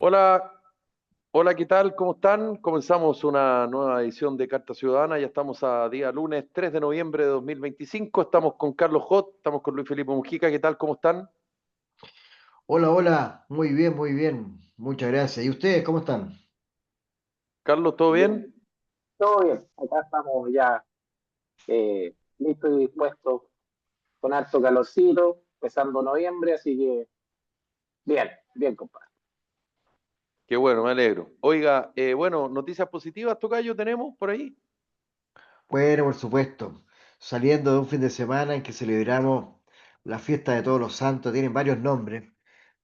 Hola, hola, ¿qué tal? ¿Cómo están? Comenzamos una nueva edición de Carta Ciudadana. Ya estamos a día lunes 3 de noviembre de 2025. Estamos con Carlos Hot, estamos con Luis Felipe Mujica. ¿Qué tal? ¿Cómo están? Hola, hola, muy bien, muy bien. Muchas gracias. ¿Y ustedes cómo están? Carlos, ¿todo bien? Bien, todo bien. Acá estamos ya listos y dispuestos con harto calorcito, empezando noviembre, así que bien, bien, compadre. Qué bueno, me alegro. Oiga, bueno, noticias positivas, tocayo, tenemos por ahí. Bueno, por supuesto, saliendo de un fin de semana en que celebramos la fiesta de Todos los Santos, tienen varios nombres,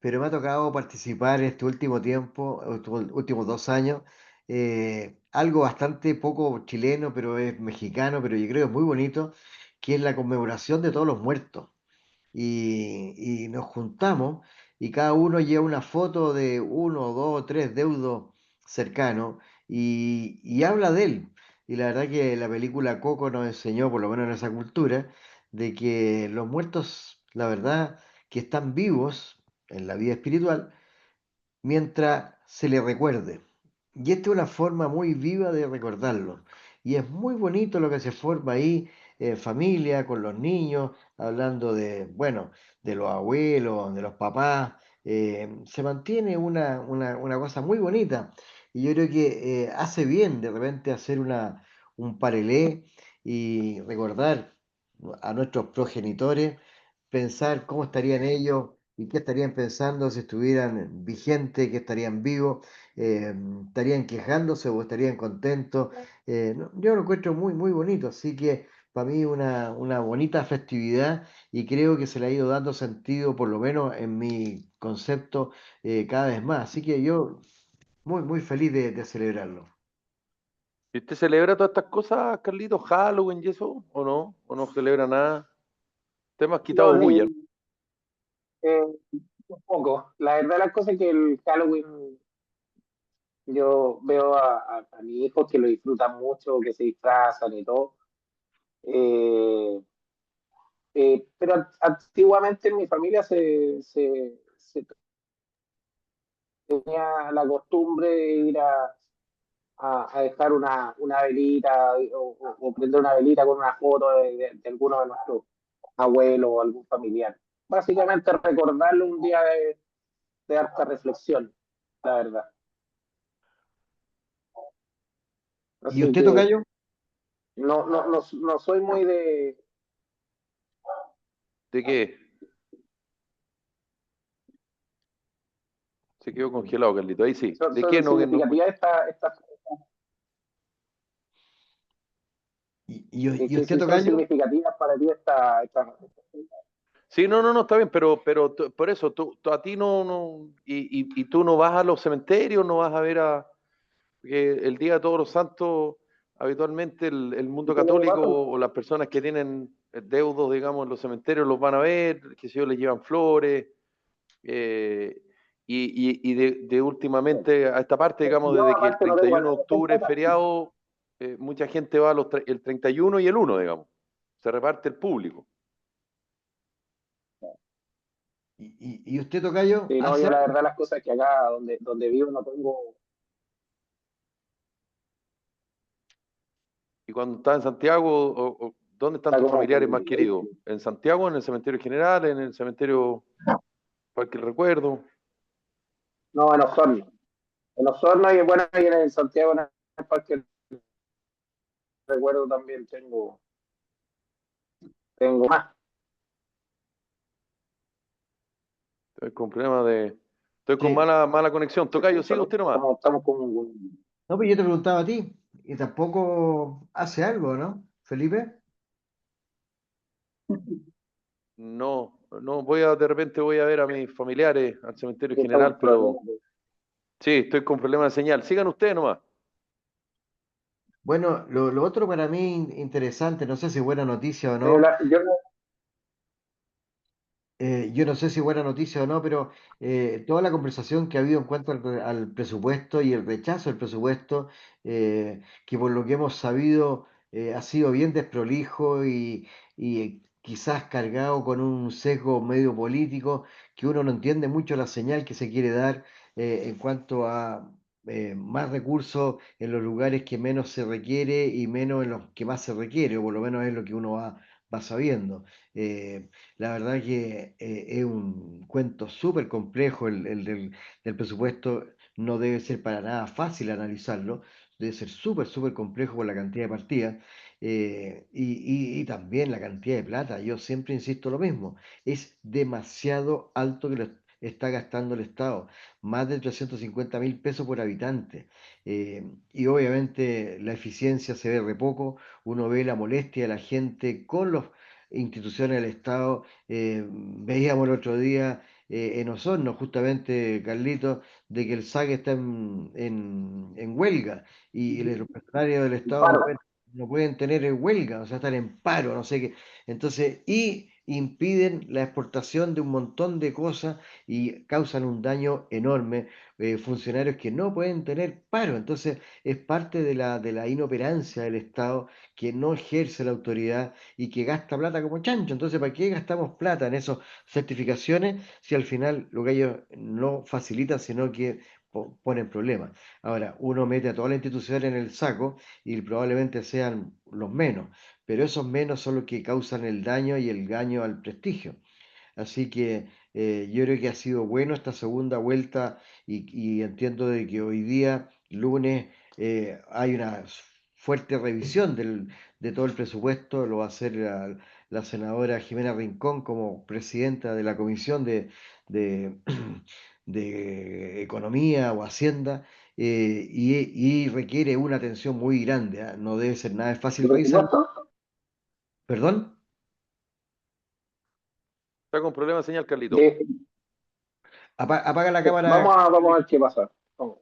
pero me ha tocado participar en este último tiempo, estos últimos 2 años, algo bastante poco chileno, pero es mexicano, pero yo creo que es muy bonito, que es la conmemoración de todos los muertos. Y nos juntamos y cada uno lleva una foto de uno, dos, tres deudos cercanos y habla de él. Y la verdad que la película Coco nos enseñó, por lo menos en esa cultura, de que los muertos, la verdad, que están vivos en la vida espiritual, mientras se le recuerde. Y esta es una forma muy viva de recordarlo. Y es muy bonito lo que se forma ahí en familia, con los niños, hablando de, bueno, de los abuelos, de los papás. Se mantiene una cosa muy bonita. Y yo creo que hace bien de repente hacer un parelé y recordar a nuestros progenitores, pensar cómo estarían ellos y qué estarían pensando si estuvieran vigentes, qué estarían vivos, estarían quejándose o estarían contentos. Yo lo encuentro muy, muy bonito, así que para mí una bonita festividad y creo que se le ha ido dando sentido, por lo menos en mi concepto, cada vez más. Así que yo muy, muy feliz de celebrarlo. ¿Y usted celebra todas estas cosas, Carlito? ¿Halloween y eso? ¿O no? ¿O no celebra nada? Te me has quitado No, bulla. eh, un poco. La verdad, la cosa es que el Halloween, yo veo a mis hijos que lo disfrutan mucho, que se disfrazan y todo. Eh, pero antiguamente en mi familia se tenía la costumbre de ir a dejar una velita o prender una velita con una foto de alguno de nuestros abuelos o algún familiar. Básicamente recordarle un día de harta reflexión, la verdad. ¿Y Así usted, que tocayo? no soy muy de... ¿De qué? Se quedó congelado, Carlito. Ahí sí. ¿De qué Son no? Que no escucho. significativas estas... ¿Y que usted, si son tocayo? significativas para ti Sí, no, no, no, está bien, pero por eso, a ti y tú no vas a los cementerios, no vas a ver porque el Día de Todos los Santos, habitualmente el mundo católico o las personas que tienen deudos, digamos, en los cementerios los van a ver, que si yo les llevan flores, eh, y de últimamente a esta parte, digamos, yo desde que el aparte no tengo 31 de nada en octubre es casa. feriado, mucha gente va el 31 y el 1, digamos, se reparte el público. ¿Y usted, tocayo, Sí, no, hace yo la algo? verdad las cosas que acá donde vivo no tengo... Y cuando estás en Santiago, ¿dónde están Está tus como... familiares más queridos? ¿En Santiago, en el cementerio general, en el cementerio Parque el Recuerdo? No, en Osorno. En Osorno y bueno, y en Santiago, en el Parque Recuerdo también tengo más. Estoy con Sí. mala conexión. Tocayo, siga usted nomás. Como, estamos como... No, pues yo te preguntaba a ti, y tampoco hace algo, ¿no, Felipe? No, no, de repente voy a ver a mis familiares al cementerio Está un general, problema. pero sí, estoy con problemas de señal. Sigan ustedes nomás. Bueno, lo otro para mí interesante, no sé si buena noticia o no, Yo yo no sé si buena noticia o no, pero toda la conversación que ha habido en cuanto al presupuesto y el rechazo al presupuesto, que por lo que hemos sabido ha sido bien desprolijo y quizás cargado con un sesgo medio político, que uno no entiende mucho la señal que se quiere dar. en cuanto a más recursos en los lugares que menos se requiere y menos en los que más se requiere, o por lo menos es lo que uno va sabiendo. La verdad que es un cuento súper complejo el del presupuesto, no debe ser para nada fácil analizarlo, debe ser súper complejo por la cantidad de partidas. Y también la cantidad de plata. Yo siempre insisto lo mismo, es demasiado alto que lo está gastando el Estado, más de 350.000 pesos por habitante. Y obviamente la eficiencia se ve re poco, uno ve la molestia de la gente con las instituciones del Estado. Veíamos el otro día en Osorno, justamente, Carlito, de que el SAC está en huelga y los funcionarios del El Estado paro. no pueden tener huelga, o sea, están en paro, no sé qué. Entonces, y impiden la exportación de un montón de cosas y causan un daño enorme. Funcionarios que no pueden tener paro. Entonces, es parte de la inoperancia del Estado, que no ejerce la autoridad y que gasta plata como chancho. Entonces, ¿para qué gastamos plata en esas certificaciones si al final lo que ellos no facilitan, sino que ponen problemas? Ahora, uno mete a todas las instituciones en el saco y probablemente sean los menos, pero esos menos son los que causan el daño y el daño al prestigio. Así que yo creo que ha sido bueno esta segunda vuelta, y entiendo de que hoy día, lunes, hay una fuerte revisión de todo el presupuesto. Lo va a hacer la senadora Jimena Rincón como presidenta de la Comisión de, de Economía o Hacienda, y requiere una atención muy grande, ¿ah? No debe ser nada fácil ¿El revisar. presupuesto? ¿Perdón? Está con problema de señal, Carlito. De, Apaga la cámara. vamos a ver qué pasa. Vamos.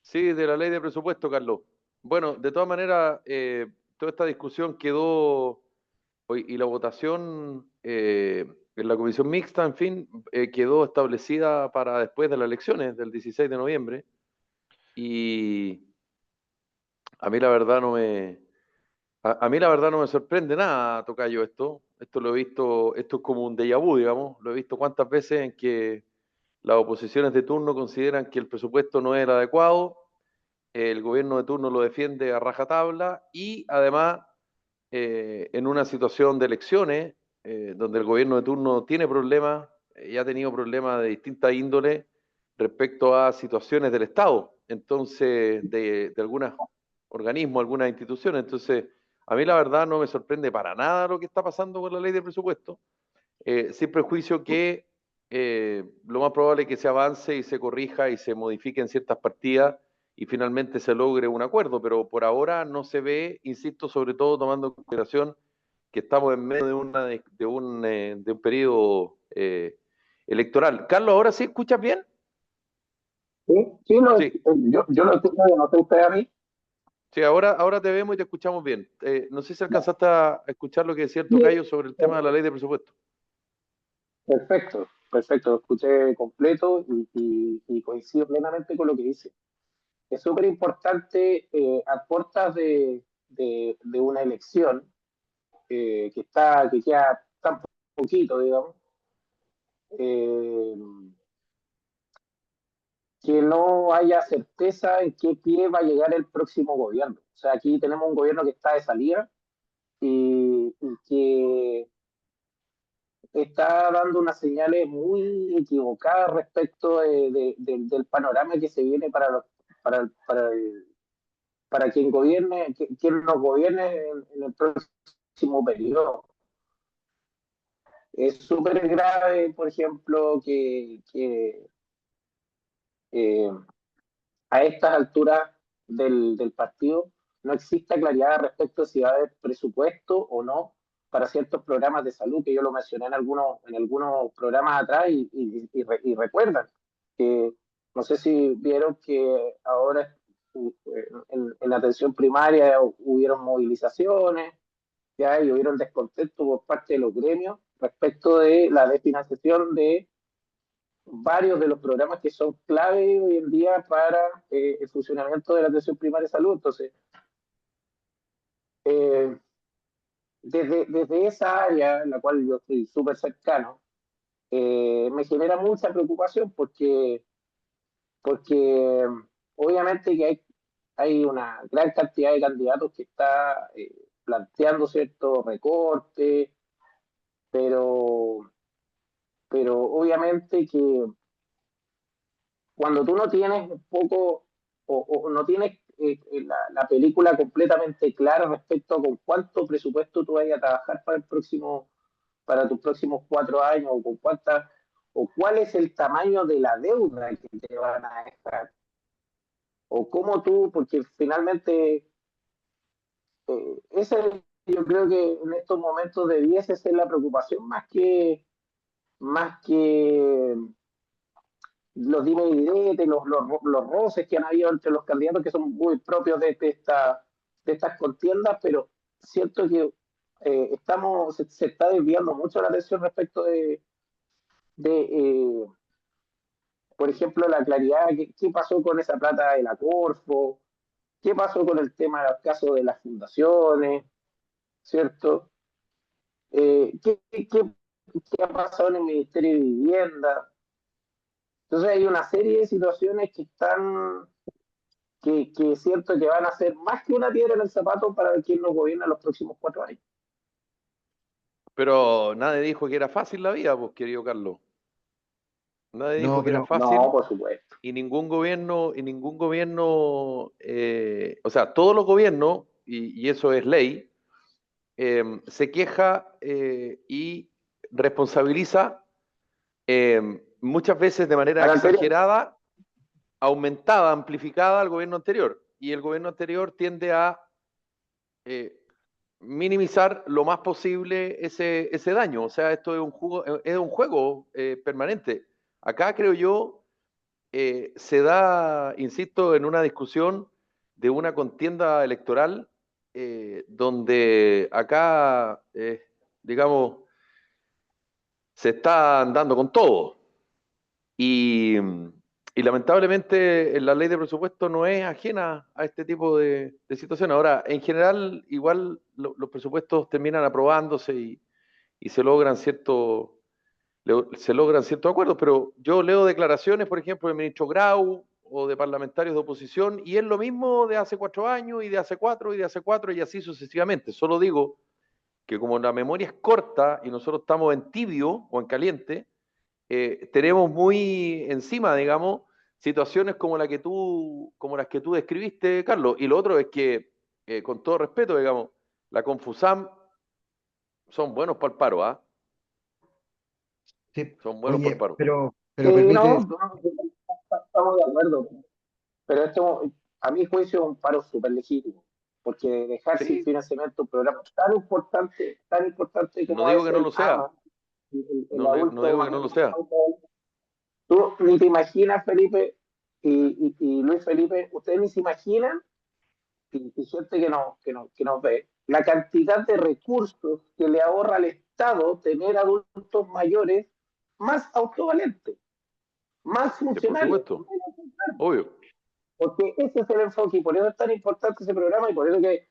Sí, de la ley de presupuesto, Carlos. Bueno, de todas maneras, toda esta discusión quedó, y la votación en la comisión mixta, en fin, quedó establecida para después de las elecciones del 16 de noviembre. Y a mí la verdad no me, a mí la verdad no me sorprende nada, tocayo, esto. Esto lo he visto, esto es como un déjà vu, digamos. Lo he visto cuántas veces en que las oposiciones de turno consideran que el presupuesto no es el adecuado, el gobierno de turno lo defiende a rajatabla y además en una situación de elecciones donde el gobierno de turno tiene problemas, y ha tenido problemas de distinta índole respecto a situaciones del Estado, entonces de algunos organismos, algunas instituciones. Entonces, a mí la verdad no me sorprende para nada lo que está pasando con la ley de presupuesto, sin prejuicio que lo más probable es que se avance y se corrija y se modifiquen ciertas partidas y finalmente se logre un acuerdo, pero por ahora no se ve, insisto, sobre todo tomando en consideración que estamos en medio de un periodo electoral. Carlos, ¿ahora sí escuchas bien? Sí, sí, no, Sí, yo lo escucho, no sé usted a mí. sí, ahora te vemos y te escuchamos bien. No sé si alcanzaste a escuchar lo que decía el Sí, tocayo sobre el tema de la ley de presupuesto. perfecto, perfecto, lo escuché completo y coincido plenamente con lo que dice. Es súper importante a puertas de una elección que queda tan poquito, digamos, eh, que no haya certeza en qué pie va a llegar el próximo gobierno. O sea, aquí tenemos un gobierno que está de salida y que está dando unas señales muy equivocadas respecto del panorama que se viene para quien gobierne, quien nos gobierne en el próximo periodo. Es súper grave, por ejemplo, que eh, a estas alturas del partido no exista claridad respecto a si va a haber presupuesto o no para ciertos programas de salud, que yo lo mencioné en algunos programas atrás y recuerdan que no sé si vieron que ahora en atención primaria hubieron movilizaciones, ya, y hubieron descontento por parte de los gremios respecto de la desfinanciación de varios de los programas que son clave hoy en día para el funcionamiento de la atención primaria de salud. Entonces, eh, desde esa área, en la cual yo estoy súper cercano, me genera mucha preocupación porque porque obviamente que hay una gran cantidad de candidatos que está planteando ciertos recortes, pero, pero obviamente que cuando tú no tienes un poco o no tienes la película completamente clara respecto a con cuánto presupuesto tú vayas a trabajar para tus próximos 4 años, o con cuánta, o cuál es el tamaño de la deuda que te van a dejar, o cómo tú, porque finalmente esa yo creo que en estos momentos debiese ser la preocupación más que los dime y diretes, los roces que han habido entre los candidatos, que son muy propios de estas contiendas, pero siento que se está desviando mucho la atención respecto de por ejemplo, la claridad, qué pasó con esa plata de la Corfo, qué pasó con el tema del caso de las fundaciones, ¿cierto? ¿Qué ha pasado en el Ministerio de Vivienda? Entonces hay una serie de situaciones que es cierto que van a ser más que una piedra en el zapato para quien nos gobierna los próximos 4 años. Pero nadie dijo que era fácil la vida, pues, querido Carlos. Nadie dijo No, que era pero fácil No, por supuesto. y ningún gobierno, o sea, todos los gobiernos, y eso es ley, se queja y responsabiliza muchas veces de manera Al anterior, exagerada, aumentada, amplificada al gobierno anterior. Y el gobierno anterior tiende a eh, minimizar lo más posible ese daño. O sea, esto es un juego permanente. Acá creo yo se da, insisto, en una discusión de una contienda electoral donde acá, digamos, se está andando con todo. Y, y lamentablemente la ley de presupuesto no es ajena a este tipo de situaciones. Ahora, en general, igual los presupuestos terminan aprobándose y se logran ciertos acuerdos, pero yo leo declaraciones, por ejemplo, del ministro Grau o de parlamentarios de oposición, y es lo mismo de hace 4 años, y de hace cuatro, y de hace cuatro, y así sucesivamente. Solo digo que como la memoria es corta y nosotros estamos en tibio o en caliente, tenemos muy encima, digamos, situaciones como las que tú describiste, Carlos. Y lo otro es que, con todo respeto, digamos, la Confusam son buenos para el paro, ¿ah? sí, Son buenos para el oye, paro. pero sí, no, permite, no, estamos de acuerdo. Pero esto, a mi juicio, es un paro súper legítimo, porque dejar sin Sí, financiamiento un programa tan importante no como digo es que no el lo sea, AMA, el no adulto digo que no mayor. lo sea. Tú ni te imaginas, Felipe y Luis Felipe, ustedes ni se imaginan, y gente que nos ve, la cantidad de recursos que le ahorra al Estado tener adultos mayores más autovalentes, más Por funcionales, supuesto, obvio. porque ese es el enfoque y por eso es tan importante ese programa y por eso que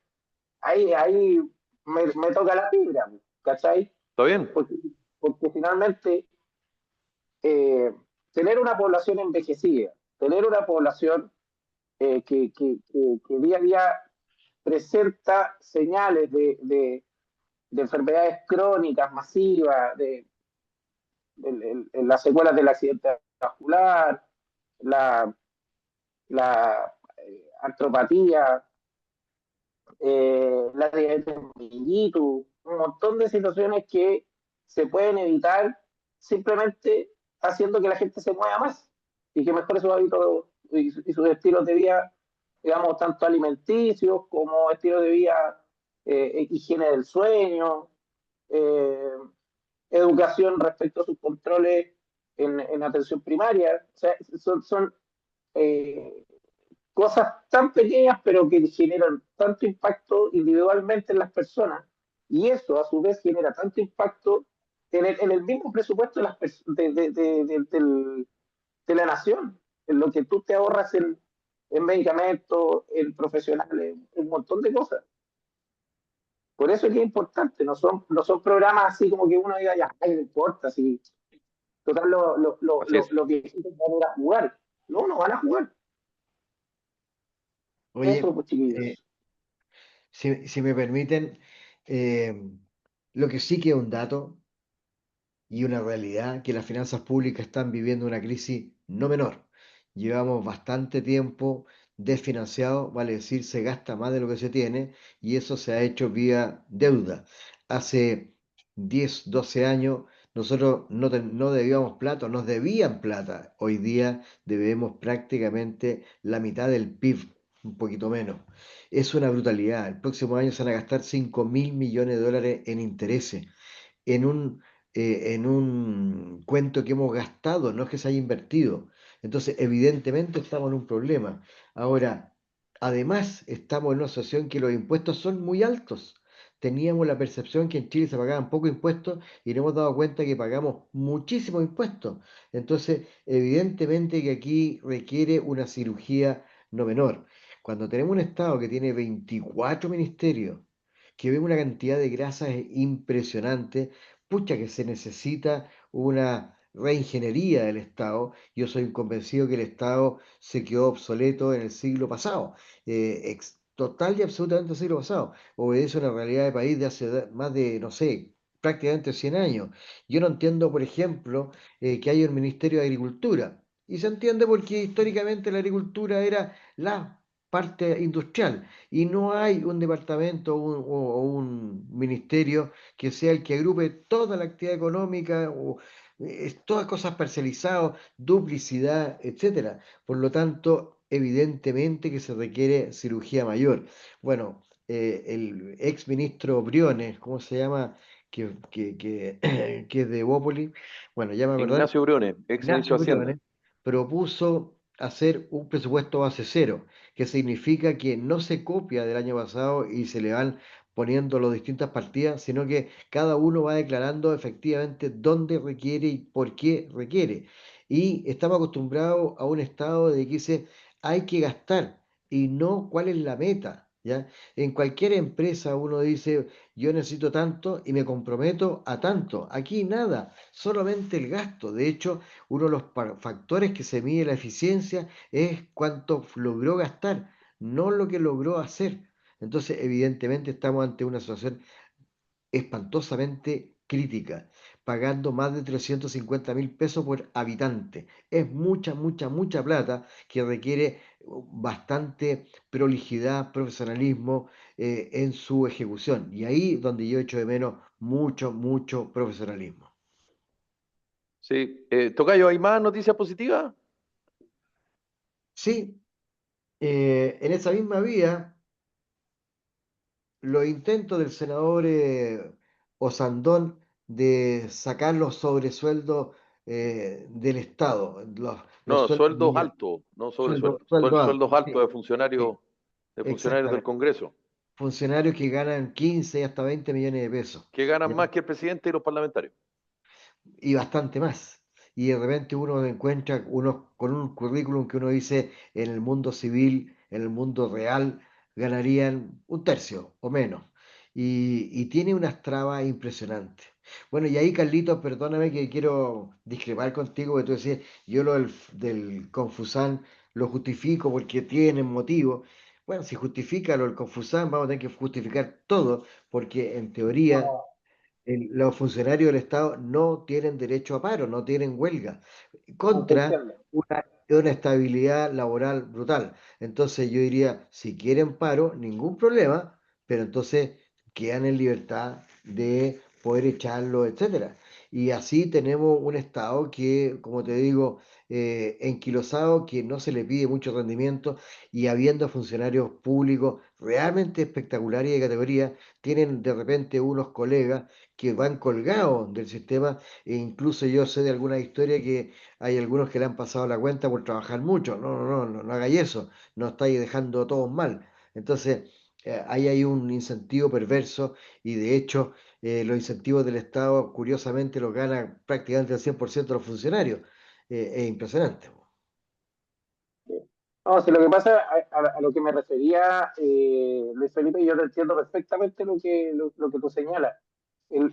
ahí me toca la fibra, ¿cachai? ¿Está bien? Porque, porque finalmente eh, tener una población envejecida, tener una población que día a día presenta señales de enfermedades crónicas masivas, de las secuelas del accidente vascular, la, la artropatía, la diabetes mellitus, un montón de situaciones que se pueden evitar simplemente haciendo que la gente se mueva más y que mejore sus hábitos y sus estilos de vida, digamos, tanto alimenticios como estilos de vida, higiene del sueño, eh, educación respecto a sus controles en atención primaria. O sea, son eh, cosas tan pequeñas pero que generan tanto impacto individualmente en las personas y eso a su vez genera tanto impacto en el mismo presupuesto de la nación, en lo que tú te ahorras en medicamentos, en profesionales, un montón de cosas. Por eso es que es importante, no son programas así como que uno diga, ya, ay, no importa, si total Así es. los viejitos van a ir a jugar. no van a jugar. Oye, Eso, pues eh, chiquillos. si me permiten, eh, lo que sí que es un dato y una realidad que las finanzas públicas están viviendo una crisis no menor. Llevamos bastante tiempo desfinanciados, vale decir, se gasta más de lo que se tiene y eso se ha hecho vía deuda. Hace 10 12 años nosotros no debíamos plata, nos debían plata. Hoy día debemos prácticamente la mitad del PIB, un poquito menos. Es una brutalidad. El próximo año se van a gastar 5.000 millones de dólares en intereses en en un cuento que hemos gastado, no es que se haya invertido. Entonces, evidentemente estamos en un problema. Ahora, además, estamos en una situación que los impuestos son muy altos. Teníamos la percepción que en Chile se pagaban pocos impuestos y nos hemos dado cuenta que pagamos muchísimos impuestos. Entonces, evidentemente que aquí requiere una cirugía no menor. Cuando tenemos un Estado que tiene 24 ministerios, que ve una cantidad de grasas impresionante, pucha que se necesita una reingeniería del Estado. Yo soy convencido que el Estado se quedó obsoleto en el siglo pasado, total y absolutamente el siglo pasado. Obedece a una realidad de país de hace más de, no sé, prácticamente 100 años. Yo no entiendo, por ejemplo, que haya un Ministerio de Agricultura. Y se entiende porque históricamente la agricultura era la parte industrial y no hay un departamento o un ministerio que sea el que agrupe toda la actividad económica o todas cosas parcializadas, duplicidad, etcétera. Por lo tanto, evidentemente que se requiere cirugía mayor. Bueno, el ex ministro Briones, ¿cómo se llama? Que es de Bópoli, bueno, ya me acordaré. Ignacio Briones, ex ministro Ignacio de Hacienda. Briones propuso hacer un presupuesto base cero, que significa que no se copia del año pasado y se le van poniendo las distintas partidas, sino que cada uno va declarando efectivamente dónde requiere y por qué requiere. Y estamos acostumbrados a un estado de que dice hay que gastar y no cuál es la meta. ¿Ya? En cualquier empresa uno dice yo necesito tanto y me comprometo a tanto. Aquí nada, solamente el gasto. De hecho, uno de los factores que se mide la eficiencia es cuánto logró gastar, no lo que logró hacer. Entonces, evidentemente, estamos ante una situación espantosamente crítica, pagando más de 350.000 pesos por habitante. Es mucha, mucha, mucha plata que requiere bastante prolijidad, profesionalismo en su ejecución. Y ahí donde yo echo de menos mucho, mucho profesionalismo. Sí. Tocayo, ¿hay más noticias positivas? Sí, en esa misma vía, los intentos del senador Osandón de sacar los sobresueldos del Estado, los No, sueldos sueldos millonarios, altos, no sobresueldos. sueldo alto, Sueldos altos sí, sí, de funcionarios del exactamente. Congreso, Funcionarios que ganan 15 y hasta 20 millones de pesos. que ganan ¿Ya? más que el presidente y los parlamentarios. Y bastante más. Y de repente uno encuentra uno con un currículum que uno dice en el mundo civil, en el mundo real, ganarían un tercio o menos. Y tiene unas trabas impresionantes. Bueno, y ahí, Carlitos, perdóname que quiero discrepar contigo, que tú decías, yo lo del Confusán lo justifico porque tienen motivo. Bueno, si justifica lo del Confusán, vamos a tener que justificar todo, porque en teoría No, los funcionarios del Estado no tienen derecho a paro, no tienen huelga, no se contra entiende. una estabilidad laboral brutal. Entonces yo diría, si quieren paro, ningún problema, pero entonces quedan en libertad de poder echarlo, etcétera. Y así tenemos un Estado que, como te digo, enquilosado, que no se le pide mucho rendimiento y habiendo funcionarios públicos realmente espectaculares y de categoría, tienen de repente unos colegas que van colgados del sistema e incluso yo sé de alguna historia que hay algunos que le han pasado la cuenta por trabajar mucho. No, no, no, no, no hagáis eso, no estáis dejando a todos mal. Entonces, ahí hay un incentivo perverso y de hecho los incentivos del Estado curiosamente los ganan prácticamente el 100% de los funcionarios. Es impresionante. No, si lo que pasa, a lo que me refería, Luis Felipe, yo te entiendo perfectamente lo que tú señalas. El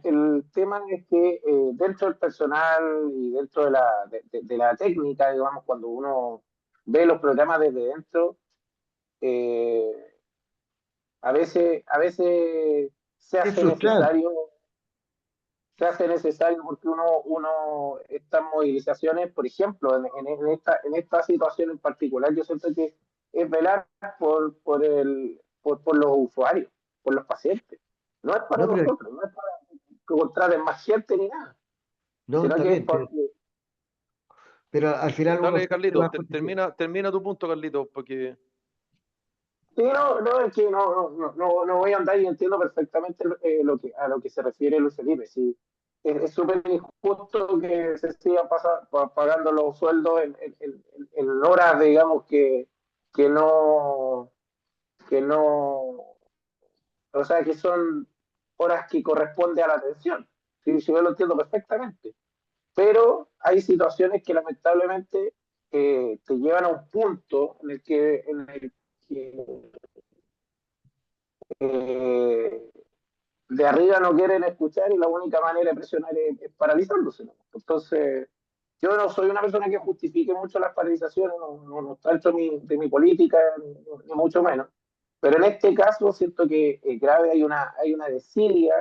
tema es que dentro del personal y dentro de la técnica, digamos, cuando uno ve los programas desde dentro, a veces se Es hace frustrante. necesario, se hace necesario porque estas movilizaciones, por ejemplo, en esta situación en particular, yo siento que es velar por los usuarios, por los pacientes. No es para No, nosotros, no es para que contraten más gente ni nada, no, sino está que es bien, porque... pero al final uno Dale, siempre va Carlito, a justificar. termina tu punto, Carlito, porque Sí, no, es que no voy a andar y entiendo perfectamente a lo que se refiere Luis Felipe. Sí, es súper injusto que se sigan pagando los sueldos en horas, digamos, que no, que no, o sea, que son horas que corresponde a la atención. Sí, sí, yo lo entiendo perfectamente. Pero hay situaciones que lamentablemente te llevan a un punto en el que eh, de arriba no quieren escuchar y la única manera de presionar es paralizándose, ¿no? Entonces, yo no soy una persona que justifique mucho las paralizaciones, no está dentro de mi política, ni mucho menos. Pero en este caso siento que grave hay una desidia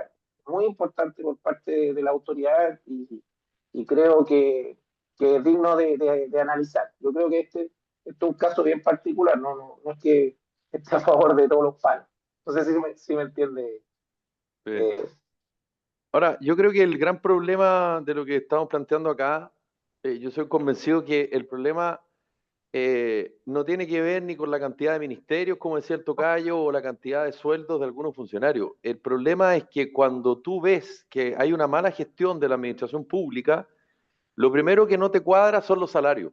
muy importante por parte de la autoridad y creo que es digno de analizar. Yo creo que este es un caso bien particular, no es que esté a favor de todos los palos. No sé si me entiende. eh, eh, ahora, yo creo que el gran problema de lo que estamos planteando acá, yo soy convencido que el problema no tiene que ver ni con la cantidad de ministerios, como decía el tocayo, o la cantidad de sueldos de algunos funcionarios. El problema es que cuando tú ves que hay una mala gestión de la administración pública, lo primero que no te cuadra son los salarios.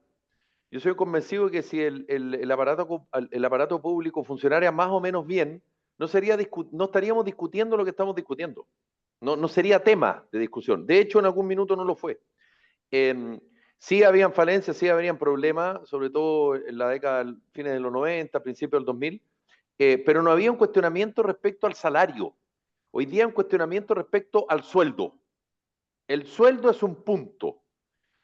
Yo soy convencido que si el aparato público funcionara más o menos bien, no estaríamos discutiendo lo que estamos discutiendo. No sería tema de discusión. De hecho, en algún minuto no lo fue. Eh, sí habían falencias, sí habrían problemas, sobre todo en la década, fines de los 90, principios del 2000, pero no había un cuestionamiento respecto al salario. Hoy día hay un cuestionamiento respecto al sueldo. El sueldo es un punto.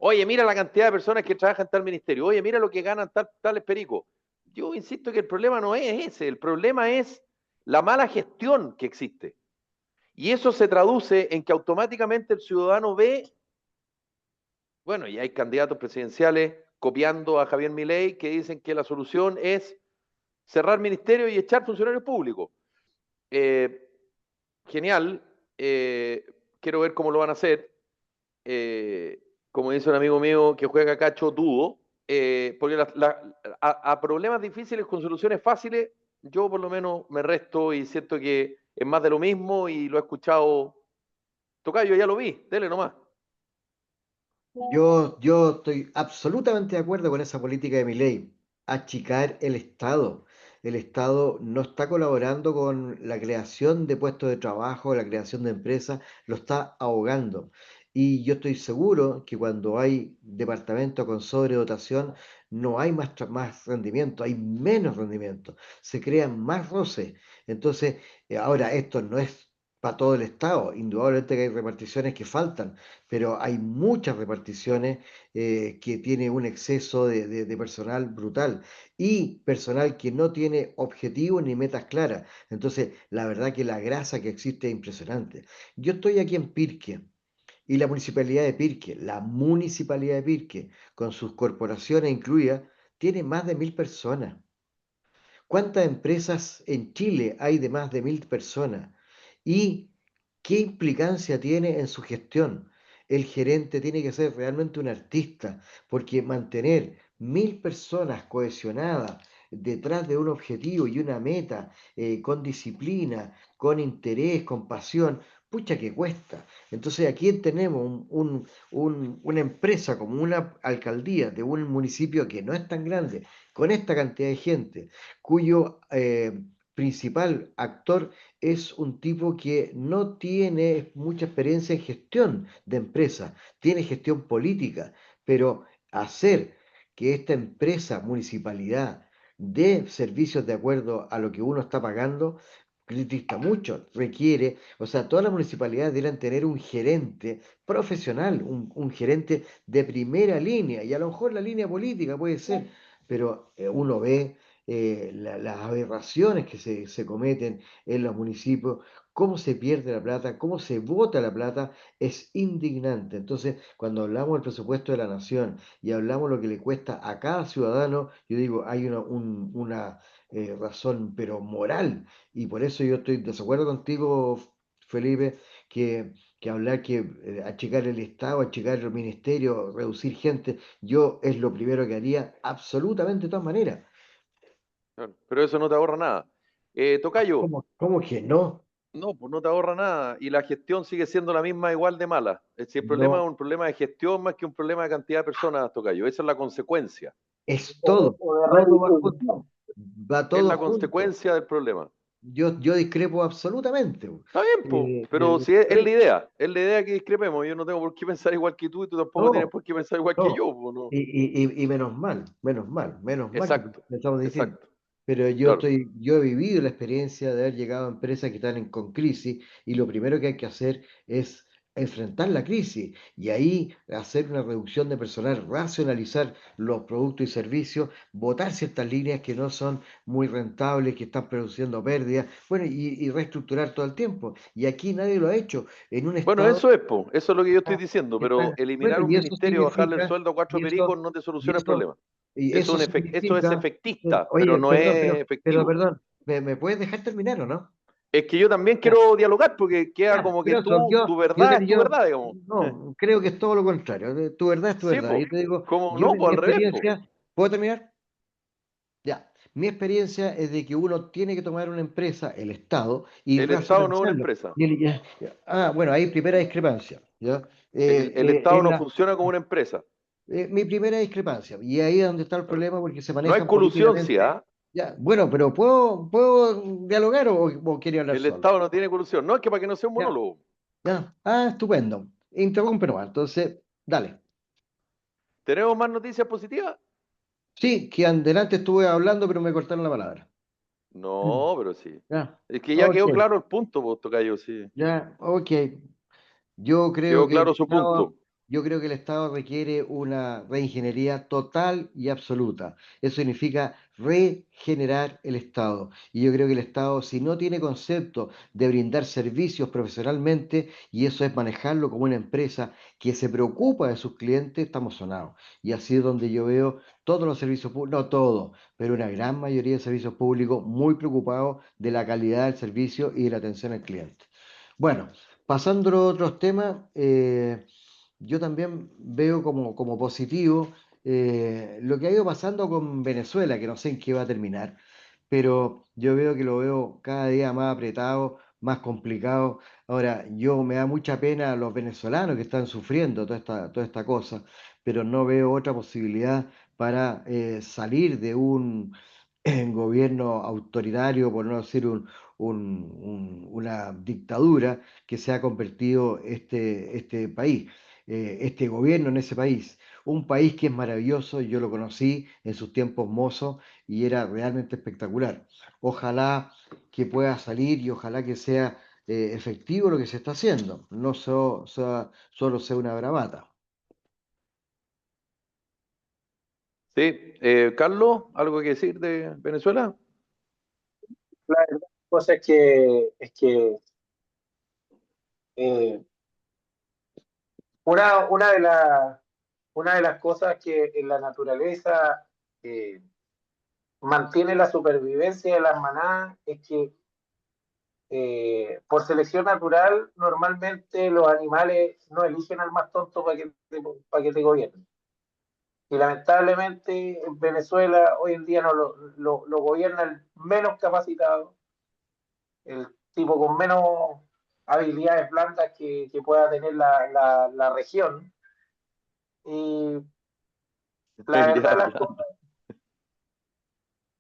Oye, mira la cantidad de personas que trabajan en tal ministerio. Oye, mira lo que ganan tales pericos. Yo insisto que el problema no es ese, el problema es la mala gestión que existe. Y eso se traduce en que automáticamente el ciudadano ve, bueno, y hay candidatos presidenciales copiando a Javier Milei que dicen que la solución es cerrar ministerios y echar funcionarios públicos. Eh, Genial, quiero ver cómo lo van a hacer. Como dice un amigo mío que juega cacho, dudo, porque a problemas difíciles con soluciones fáciles, yo por lo menos me resto y siento que es más de lo mismo y lo he escuchado. Tocayo, ya lo vi, dele nomás. Yo estoy absolutamente de acuerdo con esa política de Milei, achicar el Estado. El Estado no está colaborando con la creación de puestos de trabajo, la creación de empresas, lo está ahogando. Y yo estoy seguro que cuando hay departamentos con sobredotación, no hay más rendimiento, hay menos rendimiento, se crean más roces. Entonces, ahora esto no es para todo el Estado, indudablemente que hay reparticiones que faltan, pero hay muchas reparticiones que tiene un exceso de personal brutal y personal que no tiene objetivos ni metas claras. Entonces, la verdad que la grasa que existe es impresionante. Yo estoy aquí en Pirque y la municipalidad de Pirque, con sus corporaciones incluidas, tiene más de 1000 personas. ¿Cuántas empresas en Chile hay de más de 1000 personas? ¿Y qué implicancia tiene en su gestión? El gerente tiene que ser realmente un artista, porque mantener 1000 personas cohesionadas detrás de un objetivo y una meta, con disciplina, con interés, con pasión, pucha que cuesta. Entonces aquí tenemos una empresa como una alcaldía de un municipio que no es tan grande, con esta cantidad de gente cuyo principal actor es un tipo que no tiene mucha experiencia en gestión de empresa, tiene gestión política, pero hacer que esta empresa, municipalidad, dé servicios de acuerdo a lo que uno está pagando, dista mucho, requiere, o sea, todas las municipalidades deberían tener un gerente profesional, un gerente de primera línea, y a lo mejor la línea política puede ser, pero uno ve las aberraciones que se cometen en los municipios, cómo se pierde la plata, cómo se bota la plata, es indignante. Entonces, cuando hablamos del presupuesto de la nación y hablamos lo que le cuesta a cada ciudadano, yo digo, hay una razón, pero moral, y por eso yo estoy de desacuerdo contigo, Felipe, que hablar que achicar el Estado, achicar el ministerio, reducir gente, yo es lo primero que haría absolutamente de todas maneras. Claro, pero eso no te ahorra nada. Tocayo, ¿Cómo que no? no, pues no te ahorra nada y la gestión sigue siendo la misma igual de mala. Es decir, el problema es No, un problema de gestión más que un problema de cantidad de personas, Tocayo. Esa es la consecuencia. es O, todo, o de todo va junto, redistribución. va Es todo la junto. consecuencia del problema. Yo discrepo absolutamente. Está bien, pues, pero si es Pre- es la idea que discrepemos. Yo no tengo por qué pensar igual que tú y tú tampoco tienes no, por qué pensar igual que no. yo, pues, ¿no? Y menos mal que Exacto, pensamos distinto. exacto. Pero Claro. yo he vivido la experiencia de haber llegado a empresas que están con crisis y lo primero que hay que hacer es enfrentar la crisis y ahí hacer una reducción de personal, racionalizar los productos y servicios, botar ciertas líneas que no son muy rentables, que están produciendo pérdidas, bueno, y reestructurar todo el tiempo. Y aquí nadie lo ha hecho. En un Bueno, estado eso es, po, eso es lo que yo estoy está, diciendo, pero está- eliminar bueno, un ministerio, bajarle el sueldo a cuatro y pericos eso, no te y soluciona el eso, problema. y eso Eso es significa, efectista, pero oye, no es efectivo. perdón, ¿me puedes dejar terminar o no? Es que yo también Ya, quiero dialogar porque queda ya, como que pero eso, tu yo, verdad te- es tu yo, verdad, digamos. no, creo que es todo lo contrario, tu verdad es tu Sí, verdad, pues, y te digo, como no, pues mi al revés, pues. experiencia, ¿puedo terminar? Ya, mi experiencia es de que uno tiene que tomar una empresa, el Estado, y El Estado no es una racionalizarlo. empresa. Bueno, hay primera discrepancia, ¿ya? El Estado no funciona como una empresa. Mi primera discrepancia, y ahí es donde está el Claro. problema porque se No hay manejan colusión, sí, políticamente. ¿ah? Ya, bueno, pero ¿puedo dialogar o quiere hablar El solo? Estado no tiene colusión. No, es que para que no sea un Ya, monólogo. ya, estupendo. Interrumpe nomás, entonces, dale. ¿Tenemos más noticias positivas? Sí, que adelante estuve hablando, pero me cortaron la palabra. No, pero sí. Ya, Es que ya ok, quedó claro el punto, pues, Tocayo, sí. ya, ok. Yo creo Quedó que el claro su Estado, punto. yo creo que el Estado requiere una reingeniería total y absoluta. Eso significa regenerar el Estado. Y yo creo que el Estado, si no tiene concepto de brindar servicios profesionalmente, y eso es manejarlo como una empresa que se preocupa de sus clientes, estamos sonados. Y así es donde yo veo todos los servicios públicos, no todos, pero una gran mayoría de servicios públicos muy preocupados de la calidad del servicio y de la atención al cliente. Bueno. Pasando a otros temas, yo también veo como positivo lo que ha ido pasando con Venezuela, que no sé en qué va a terminar, pero yo veo que lo veo cada día más apretado, más complicado. Ahora, yo me da mucha pena a los venezolanos que están sufriendo toda esta cosa, pero no veo otra posibilidad para salir de un gobierno autoritario, por no decir una dictadura que se ha convertido este país, este gobierno en ese país. Un país que es maravilloso, yo lo conocí en sus tiempos mozos y era realmente espectacular. Ojalá que pueda salir y ojalá que sea efectivo lo que se está haciendo, no solo sea una bravata. Sí. Carlos, ¿algo que decir de Venezuela? La verdad, cosa es que eh, una una de las cosas que en la naturaleza eh, mantiene la supervivencia de las manadas es que por selección natural normalmente los animales no eligen al más tonto para que te gobierne. Y lamentablemente en Venezuela hoy en día no lo gobierna el menos capacitado, el tipo con menos habilidades blandas que pueda tener la región. Y la Ya, verdad las plan. cosas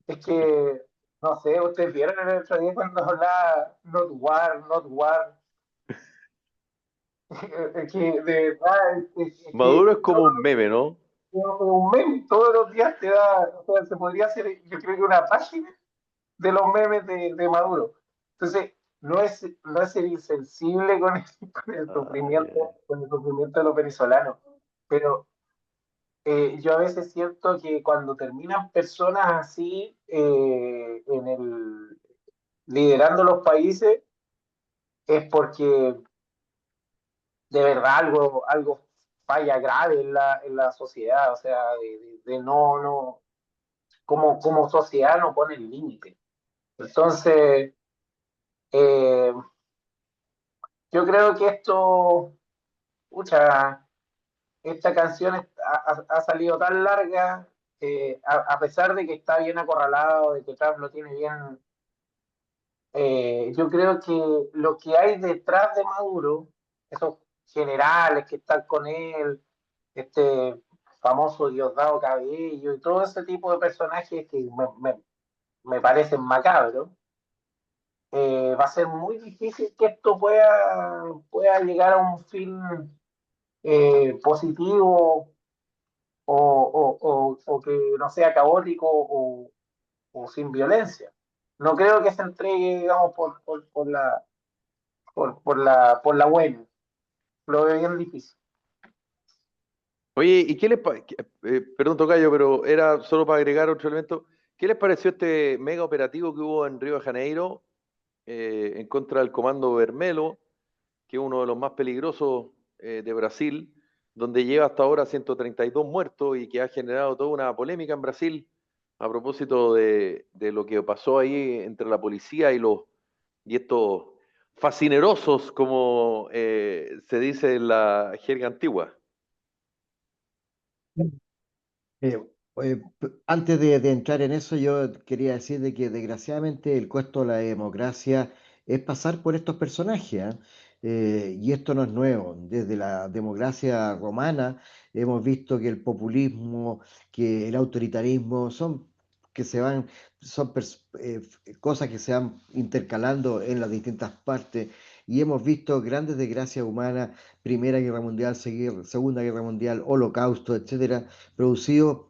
es que, no sé, ustedes vieron el otro día cuando hablaba not war, not war, es que de verdad es Maduro que es como un meme, ¿no? un meme todos los días te da, o sea, se podría hacer, yo creo que una página de los memes de Maduro. Entonces, no es ser insensible con Ay, ay. con el sufrimiento de los venezolanos, pero yo a veces siento que cuando terminan personas así liderando los países es porque de verdad algo falla grave en la sociedad, o sea, de no, como sociedad no pone el límite. Entonces, eh, yo creo que pucha, esta canción ha salido tan larga, a pesar de que está bien acorralado, de que Trump lo tiene bien. Yo creo que lo que hay detrás de Maduro, esos generales que están con él, este famoso Diosdado Cabello y todo ese tipo de personajes que me parecen macabros, va a ser muy difícil que esto pueda llegar a un fin positivo o que no sea caótico o sin violencia. No creo que se entregue, digamos, por la buena. Lo veo bien difícil. Oye, ¿y perdón, tocayo, pero era solo para agregar otro elemento. ¿Qué les pareció este mega operativo que hubo en Río de Janeiro en contra del Comando Vermelo, que es uno de los más peligrosos de Brasil, donde lleva hasta ahora 132 muertos y que ha generado toda una polémica en Brasil a propósito de lo que pasó ahí entre la policía y estos fascinerosos, como se dice en la jerga antigua? Eh, Antes de entrar en eso, yo quería decir de que desgraciadamente el costo de la democracia es pasar por estos personajes, ¿ah? Y esto no es nuevo. Desde la democracia romana hemos visto que el populismo, que el autoritarismo que se van, cosas que se van intercalando en las distintas partes. Y hemos visto grandes desgracias humanas, Primera Guerra Mundial, Segunda Guerra Mundial, Holocausto, etcétera, producido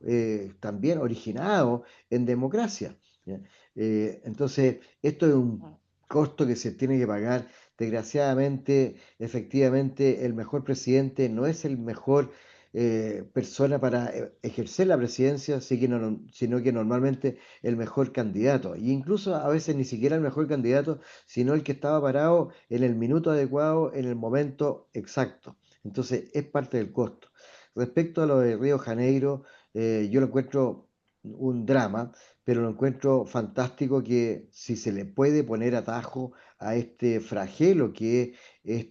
también originado en democracia. ¿Ya? Entonces, esto es un costo que se tiene que pagar. Desgraciadamente, efectivamente, el mejor presidente no es el mejor persona para ejercer la presidencia, sino que normalmente el mejor candidato. Y incluso a veces ni siquiera el mejor candidato, sino el que estaba parado en el minuto adecuado, en el momento exacto. Entonces, es parte del costo. Respecto a lo de Río Janeiro, yo lo encuentro un drama, pero lo encuentro fantástico que si se le puede poner atajo a este flagelo que es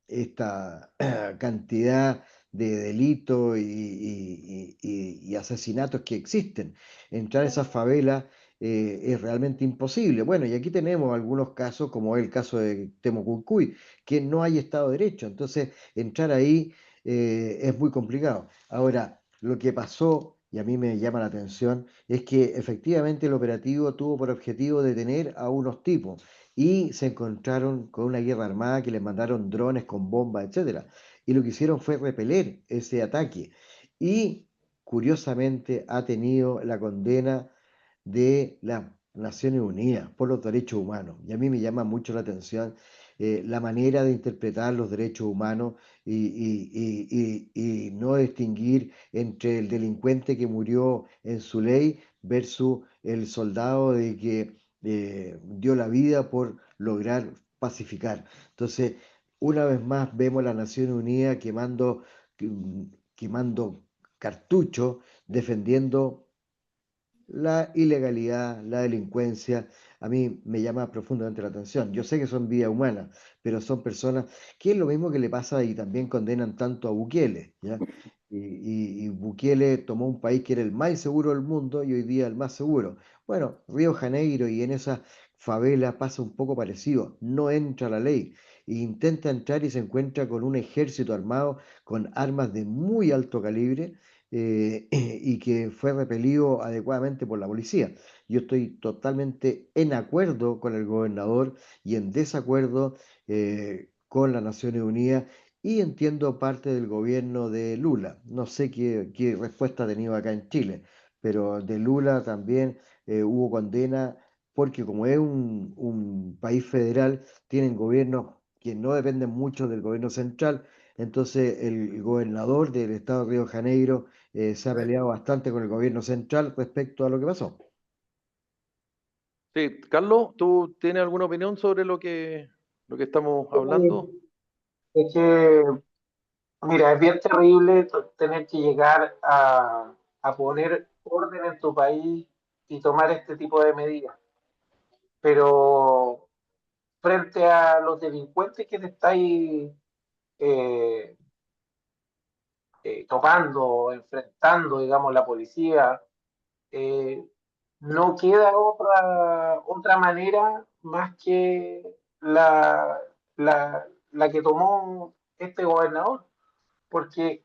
esta cantidad de delitos y asesinatos que existen. Entrar a esas favelas es realmente imposible. Bueno, y aquí tenemos algunos casos, como el caso de Temucuicui, que no hay Estado de Derecho. Entonces, entrar ahí es muy complicado. Ahora, lo que pasó, y a mí me llama la atención, es que efectivamente el operativo tuvo por objetivo detener a unos tipos y se encontraron con una guerra armada que les mandaron drones con bombas, etcétera. Y lo que hicieron fue repeler ese ataque. Y curiosamente ha tenido la condena de las Naciones Unidas por los derechos humanos. Y a mí me llama mucho la atención la manera de interpretar los derechos humanos y no distinguir entre el delincuente que murió en su ley versus el soldado de que dio la vida por lograr pacificar. Entonces, una vez más vemos a las Naciones Unidas quemando cartuchos, defendiendo la ilegalidad, la delincuencia, a mí me llama profundamente la atención. Yo sé que son vidas humanas, pero son personas que es lo mismo que le pasa y también condenan tanto a Bukele, ¿ya? Y Bukele tomó un país que era el más inseguro del mundo y hoy día el más seguro. Bueno, Río Janeiro y en esa favela pasa un poco parecido. No entra la ley. E intenta entrar y se encuentra con un ejército armado con armas de muy alto calibre y que fue repelido adecuadamente por la policía. Yo estoy totalmente en acuerdo con el gobernador y en desacuerdo con las Naciones Unidas y entiendo parte del gobierno de Lula. No sé qué respuesta ha tenido acá en Chile, pero de Lula también hubo condena porque como es un país federal, tienen gobiernos que no dependen mucho del gobierno central, Entonces el gobernador del estado de Río de Janeiro se ha peleado bastante con el gobierno central respecto a lo que pasó. Sí, Carlos, ¿tú tienes alguna opinión sobre lo que estamos hablando? Es que, mira, es bien terrible tener que llegar a poner orden en tu país y tomar este tipo de medidas. Pero frente a los delincuentes que te estáis eh, topando, enfrentando, digamos, la policía, eh, no queda otra manera más que la que tomó este gobernador, porque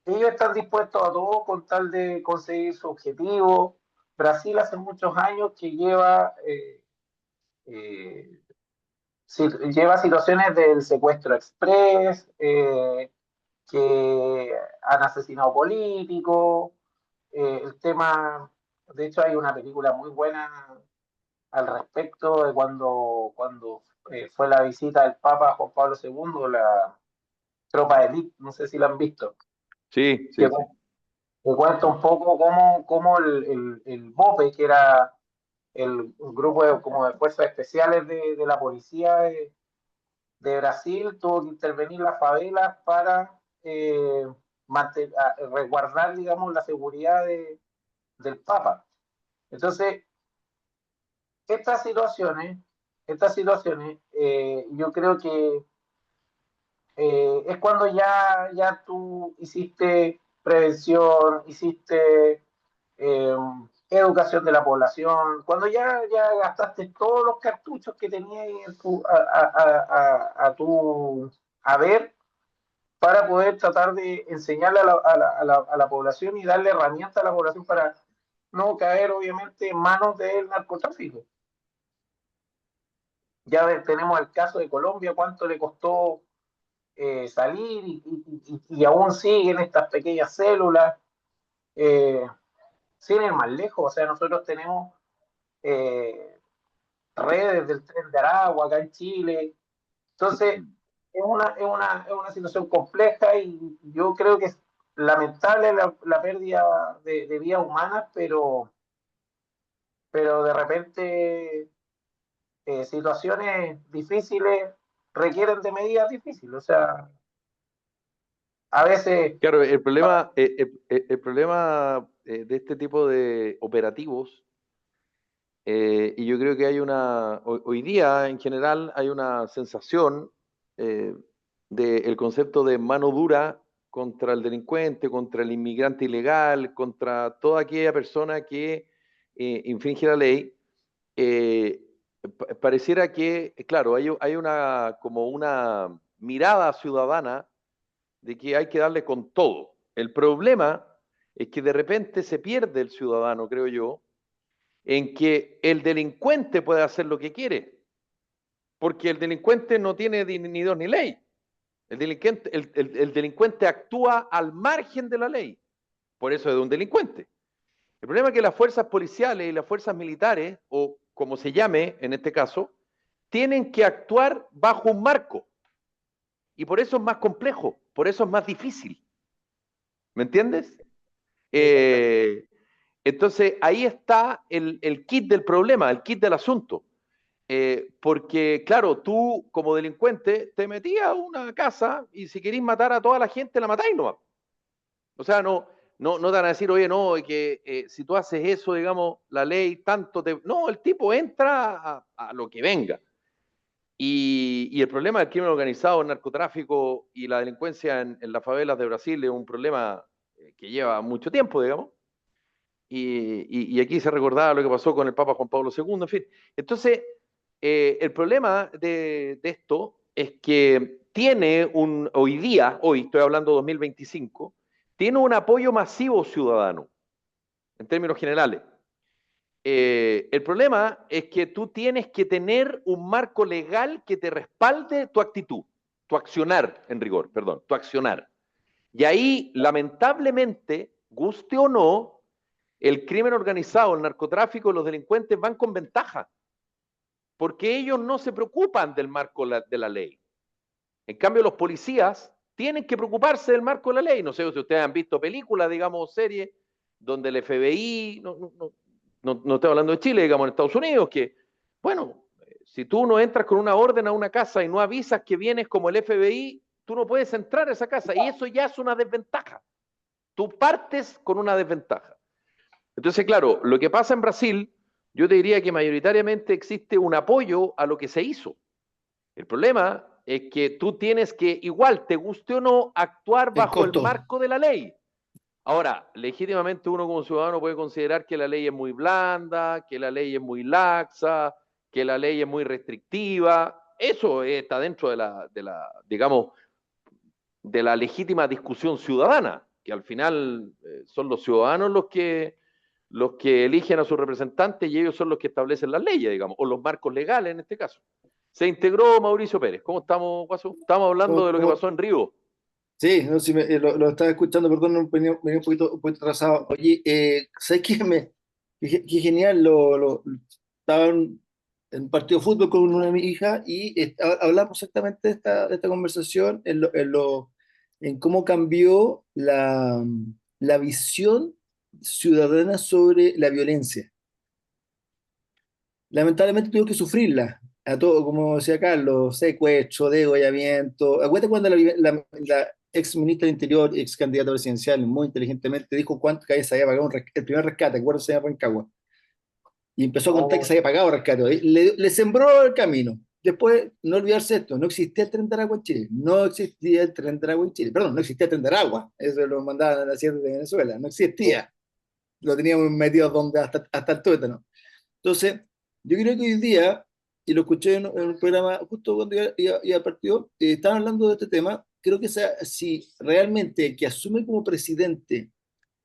ellos están dispuestos a todo con tal de conseguir su objetivo. Brasil hace muchos años que eh, lleva situaciones del secuestro express, que han asesinado políticos, el tema, de hecho hay una película muy buena al respecto de cuando fue la visita del Papa Juan Pablo II, la tropa de élite, no sé si la han visto, Sí, que, sí, sí. que cuenta un poco cómo el BOPE, que era el grupo como de fuerzas especiales de la policía de Brasil, tuvo que intervenir las favelas para resguardar, digamos, la seguridad del Papa. Entonces, estas situaciones, yo creo que es cuando ya tú hiciste prevención, hiciste eh, educación de la población, cuando ya gastaste todos los cartuchos que tenías a tu haber para poder tratar de enseñarle a la población y darle herramientas a la población para no caer obviamente en manos del narcotráfico. Ya tenemos el caso de Colombia, cuánto le costó salir y aún siguen estas pequeñas células, eh, sin ir más lejos. O sea, nosotros tenemos eh, redes del tren de Aragua acá en Chile. Entonces, es una situación compleja y yo creo que es lamentable la pérdida de vidas humanas, pero de repente situaciones difíciles requieren de medidas difíciles. O sea, a veces, Claro, el problema de este tipo de operativos, y yo creo que hay hoy día en general hay una sensación eh, del concepto de mano dura contra el delincuente, contra el inmigrante ilegal, contra toda aquella persona que infringe la ley. eh, Pareciera que, claro, hay como una mirada ciudadana de que hay que darle con todo. El problema es que de repente se pierde el ciudadano, creo yo, en que el delincuente puede hacer lo que quiere, porque el delincuente no tiene ni Dios ni ley. El delincuente actúa al margen de la ley, por eso es un delincuente. El problema es que las fuerzas policiales y las fuerzas militares, o como se llame en este caso, tienen que actuar bajo un marco. Y por eso es más complejo, por eso es más difícil. ¿Me entiendes? Eh, entonces, ahí está el kit del problema, el kit del asunto. Porque, claro, tú como delincuente te metías a una casa y si querís matar a toda la gente, la matáis nomás. O sea, no te van a decir, oye, no, que si tú haces eso, digamos, la ley tanto te... No, el tipo entra a lo que venga. Y el problema del crimen organizado, el narcotráfico y la delincuencia en las favelas de Brasil es un problema que lleva mucho tiempo, digamos. Y aquí se recordaba lo que pasó con el Papa Juan Pablo II, en fin. Entonces, el problema de esto es que hoy estoy hablando de 2025, tiene un apoyo masivo ciudadano, en términos generales. El problema es que tú tienes que tener un marco legal que te respalde tu actitud, tu accionar, en rigor, perdón, tu accionar. Y ahí, lamentablemente, guste o no, el crimen organizado, el narcotráfico, los delincuentes van con ventaja, porque ellos no se preocupan del marco de la ley. En cambio, los policías tienen que preocuparse del marco de la ley. No sé si ustedes han visto películas, digamos, series, donde el FBI, no estoy hablando de Chile, digamos, en Estados Unidos, que, bueno, si tú no entras con una orden a una casa y no avisas que vienes como el FBI, tú no puedes entrar a esa casa, y eso ya es una desventaja. Tú partes con una desventaja. Entonces, claro, lo que pasa en Brasil, yo te diría que mayoritariamente existe un apoyo a lo que se hizo. El problema es que tú tienes que, igual, te guste o no, actuar bajo el marco de la ley. Ahora, legítimamente uno como ciudadano puede considerar que la ley es muy blanda, que la ley es muy laxa, que la ley es muy restrictiva. Eso está dentro digamos, de la legítima discusión ciudadana, que al final son los ciudadanos los que eligen a sus representantes y ellos son los que establecen las leyes, digamos, o los marcos legales en este caso. Se integró Mauricio Pérez. ¿Cómo estamos, Guaso? Estamos hablando de lo que pasó en Río. Sí, no, sí, lo estaba escuchando, perdón, venía un poquito atrasado. Oye, ¿sabes qué? Qué genial, estaba en un partido de fútbol con una de mis hijas y hablamos exactamente de esta conversación en cómo cambió la visión ciudadana sobre la violencia. Lamentablemente tuvo que sufrirla, a todo, como decía Carlos, secuestro, degollamiento. Acuérdate cuando la ex ministra del Interior, ex candidata presidencial, muy inteligentemente dijo cuánto que se había pagado el primer rescate, acuérdate, se llama Rancagua, y empezó a contar que se había pagado rescate, le sembró el camino. Después, no olvidarse esto, no existía el tren de Aragua en Chile, no existía el tren de Aragua en Chile, perdón, no existía el tren de Aragua, eso lo mandaban a la sierra de Venezuela, no existía, lo teníamos metido donde hasta el tuétano. Entonces, yo creo que hoy día, y lo escuché en un programa justo cuando iba al partido, estaban hablando de este tema, creo que si realmente el que asume como presidente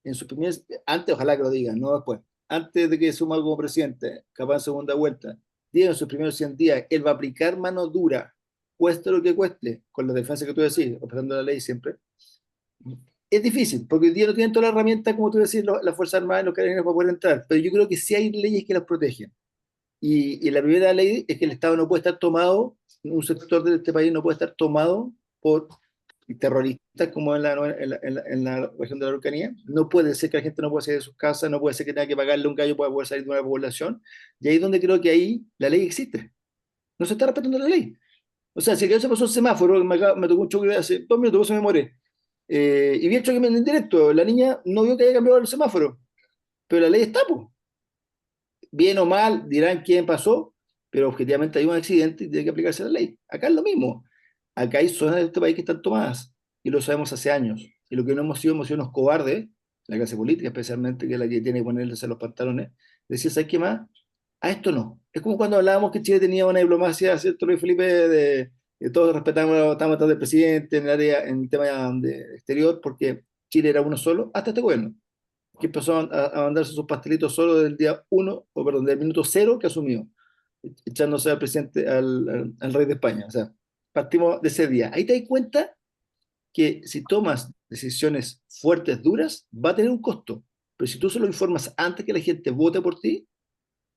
en sus primeros, antes ojalá que lo digan, no después, antes de que asuma como presidente, capaz en segunda vuelta, diga en sus primeros 100 días, él va a aplicar mano dura, cueste lo que cueste, con la defensa que tú decís, respetando la ley siempre, es difícil, porque hoy día no tienen toda la herramienta, como tú decís, la Fuerza Armada y los carabineros para poder entrar, pero yo creo que sí hay leyes que las protegen. Y la primera ley es que el Estado no puede estar tomado, un sector de este país no puede estar tomado por terroristas como en la región de la Araucanía. No puede ser que la gente no pueda salir de sus casas, no puede ser que tenga que pagarle un gallo para poder salir de una población. Y ahí es donde creo que ahí la ley existe. No se está respetando la ley. O sea, si el gallo se pasó el semáforo, me tocó un choque hace 2 minutos, por eso me muere. Y vi el choque en directo. La niña no vio que haya cambiado el semáforo, pero la ley está, pues. Bien o mal, dirán quién pasó, pero objetivamente hay un accidente y tiene que aplicarse la ley. Acá es lo mismo. Acá hay zonas de este país que están tomadas y lo sabemos hace años. Y lo que no hemos sido unos cobardes, la clase política especialmente, que es la que tiene que ponerse los pantalones, decir, ¿sabes qué más? A esto no. Es como cuando hablábamos que Chile tenía una diplomacia, ¿cierto, Luis Felipe? De todos respetamos, estábamos atrás del presidente en el área, en el tema de exterior, porque Chile era uno solo, hasta este gobierno que empezó a mandarse sus pastelitos solo del día uno, o perdón, del minuto cero que asumió, echándose al presidente, al rey de España. O sea, partimos de ese día. Ahí te das cuenta que si tomas decisiones fuertes, duras, va a tener un costo. Pero si tú se lo informas antes que la gente vote por ti,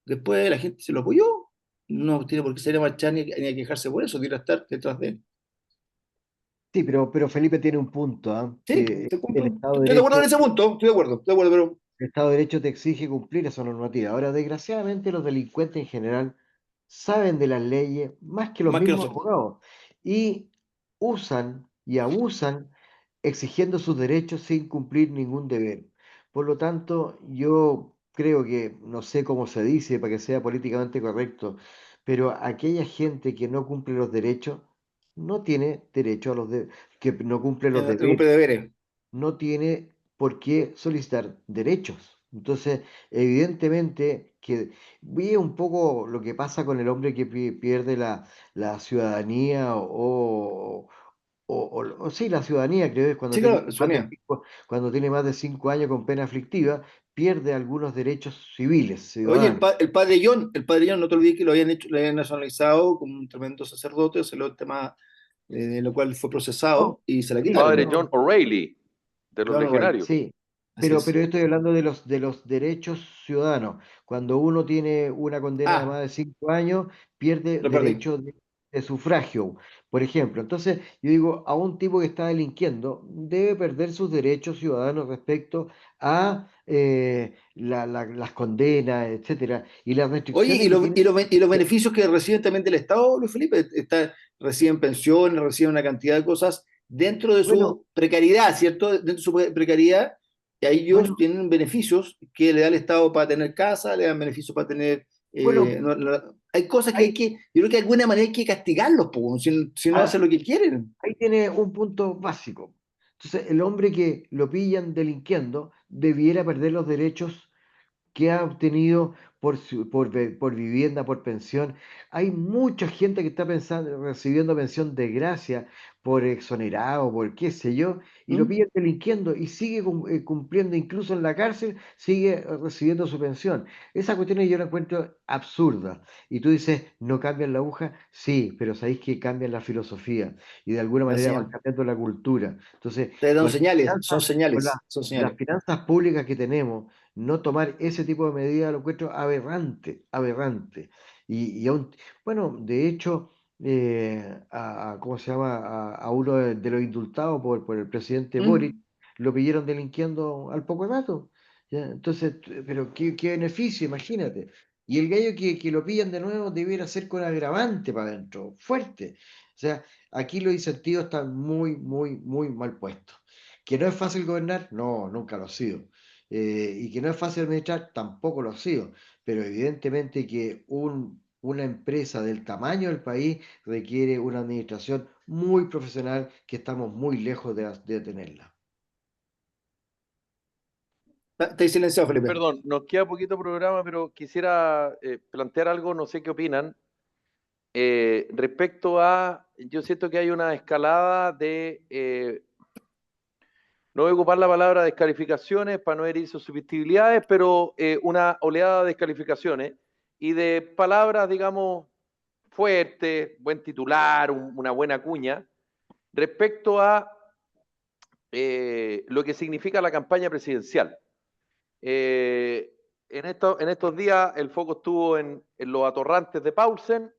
después la gente se lo apoyó, no tiene por qué salir a marchar ni a quejarse por eso, tiene que estar detrás de él. Sí, pero Felipe tiene un punto, ¿ah? Sí, Que el Estado de estoy de acuerdo en Derecho, ese punto, estoy de acuerdo, pero el Estado de Derecho te exige cumplir esa normativa. Ahora, desgraciadamente, los delincuentes en general saben de las leyes más que los más que mismos nosotros. abogados y usan y abusan exigiendo sus derechos sin cumplir ningún deber. Por lo tanto, yo creo que, no sé cómo se dice para que sea políticamente correcto, pero aquella gente que no cumple los derechos no tiene derecho a que no cumple los El cumple deberes, deberes. no tiene por qué solicitar derechos. Entonces, evidentemente que vi un poco lo que pasa con el hombre que pierde la ciudadanía o sí, la ciudadanía, creo que es Sí, claro, Sonia. cuando tiene más de 5 años con pena aflictiva, pierde algunos derechos civiles, Oye, ciudadanos. el padre John, no te olvides que lo habían hecho, lo habían nacionalizado como un tremendo sacerdote, se lo tema de lo cual fue No, procesado y se la sí, quitaron. Padre John pero O'Reilly, de los John O'Reilly, legionarios. sí, así pero es. yo estoy hablando de los derechos ciudadanos. Cuando uno tiene una condena de Ah, más de 5 años, pierde lo perdí. derecho de sufragio, por ejemplo. Entonces, yo digo, a un tipo que está delinquiendo debe perder sus derechos ciudadanos respecto a las condenas, etcétera, y las Oye, restricciones que tiene. y los beneficios que reciben también del Estado, Luis Felipe, reciben pensiones, reciben una cantidad de cosas dentro de Bueno, su precariedad, ¿cierto? Dentro de su precariedad, y ahí ellos bueno, tienen beneficios que le da el Estado para tener casa, le dan beneficios para tener... bueno, hay cosas que hay hay, que, yo creo que de alguna manera hay que castigarlos, po, si no hacen ah, lo que quieren. ahí tiene un punto básico. Entonces, el hombre que lo pillan delinquiendo debiera perder los derechos que ha obtenido por vivienda, por pensión. Hay mucha gente que está pensando, recibiendo pensión de gracia por exonerado, por qué sé yo, y lo ¿Mm? pillan delinquiendo y sigue cumpliendo, incluso en la cárcel, sigue recibiendo su pensión. Esa cuestión yo la encuentro absurda. Y tú dices, ¿no cambian la aguja? Sí, pero sabéis que cambian la filosofía y de alguna La manera van señal. cambiando la cultura. Entonces, Te dan con señales, son con señales, son las señales. finanzas públicas que tenemos, no tomar ese tipo de medidas lo encuentro aberrante, aberrante. Bueno, de hecho, ¿cómo se llama? A uno de los indultados por el presidente Boric, ¿Mm? lo pillaron delinquiendo al poco rato. ¿Ya? Entonces, pero qué beneficio, imagínate. Y el gallo que lo pillan de nuevo debiera ser con agravante para adentro, fuerte. O sea, aquí los incentivos están muy, muy, muy mal puestos. ¿Que no es fácil gobernar? No, nunca lo ha sido. Y que no es fácil administrar, tampoco lo ha sido, pero evidentemente que una empresa del tamaño del país requiere una administración muy profesional que estamos muy lejos de tenerla. Estáis silenciado, Felipe. Perdón, nos queda poquito programa, pero quisiera plantear algo, no sé qué opinan. Respecto a, yo siento que hay una escalada de, no voy a ocupar la palabra descalificaciones para no herir susceptibilidades, pero una oleada de descalificaciones y de palabras, digamos, fuertes, buen titular, una buena cuña, respecto a lo que significa la campaña presidencial. Eh, en estos días el foco estuvo en los atorrantes de Paulsen,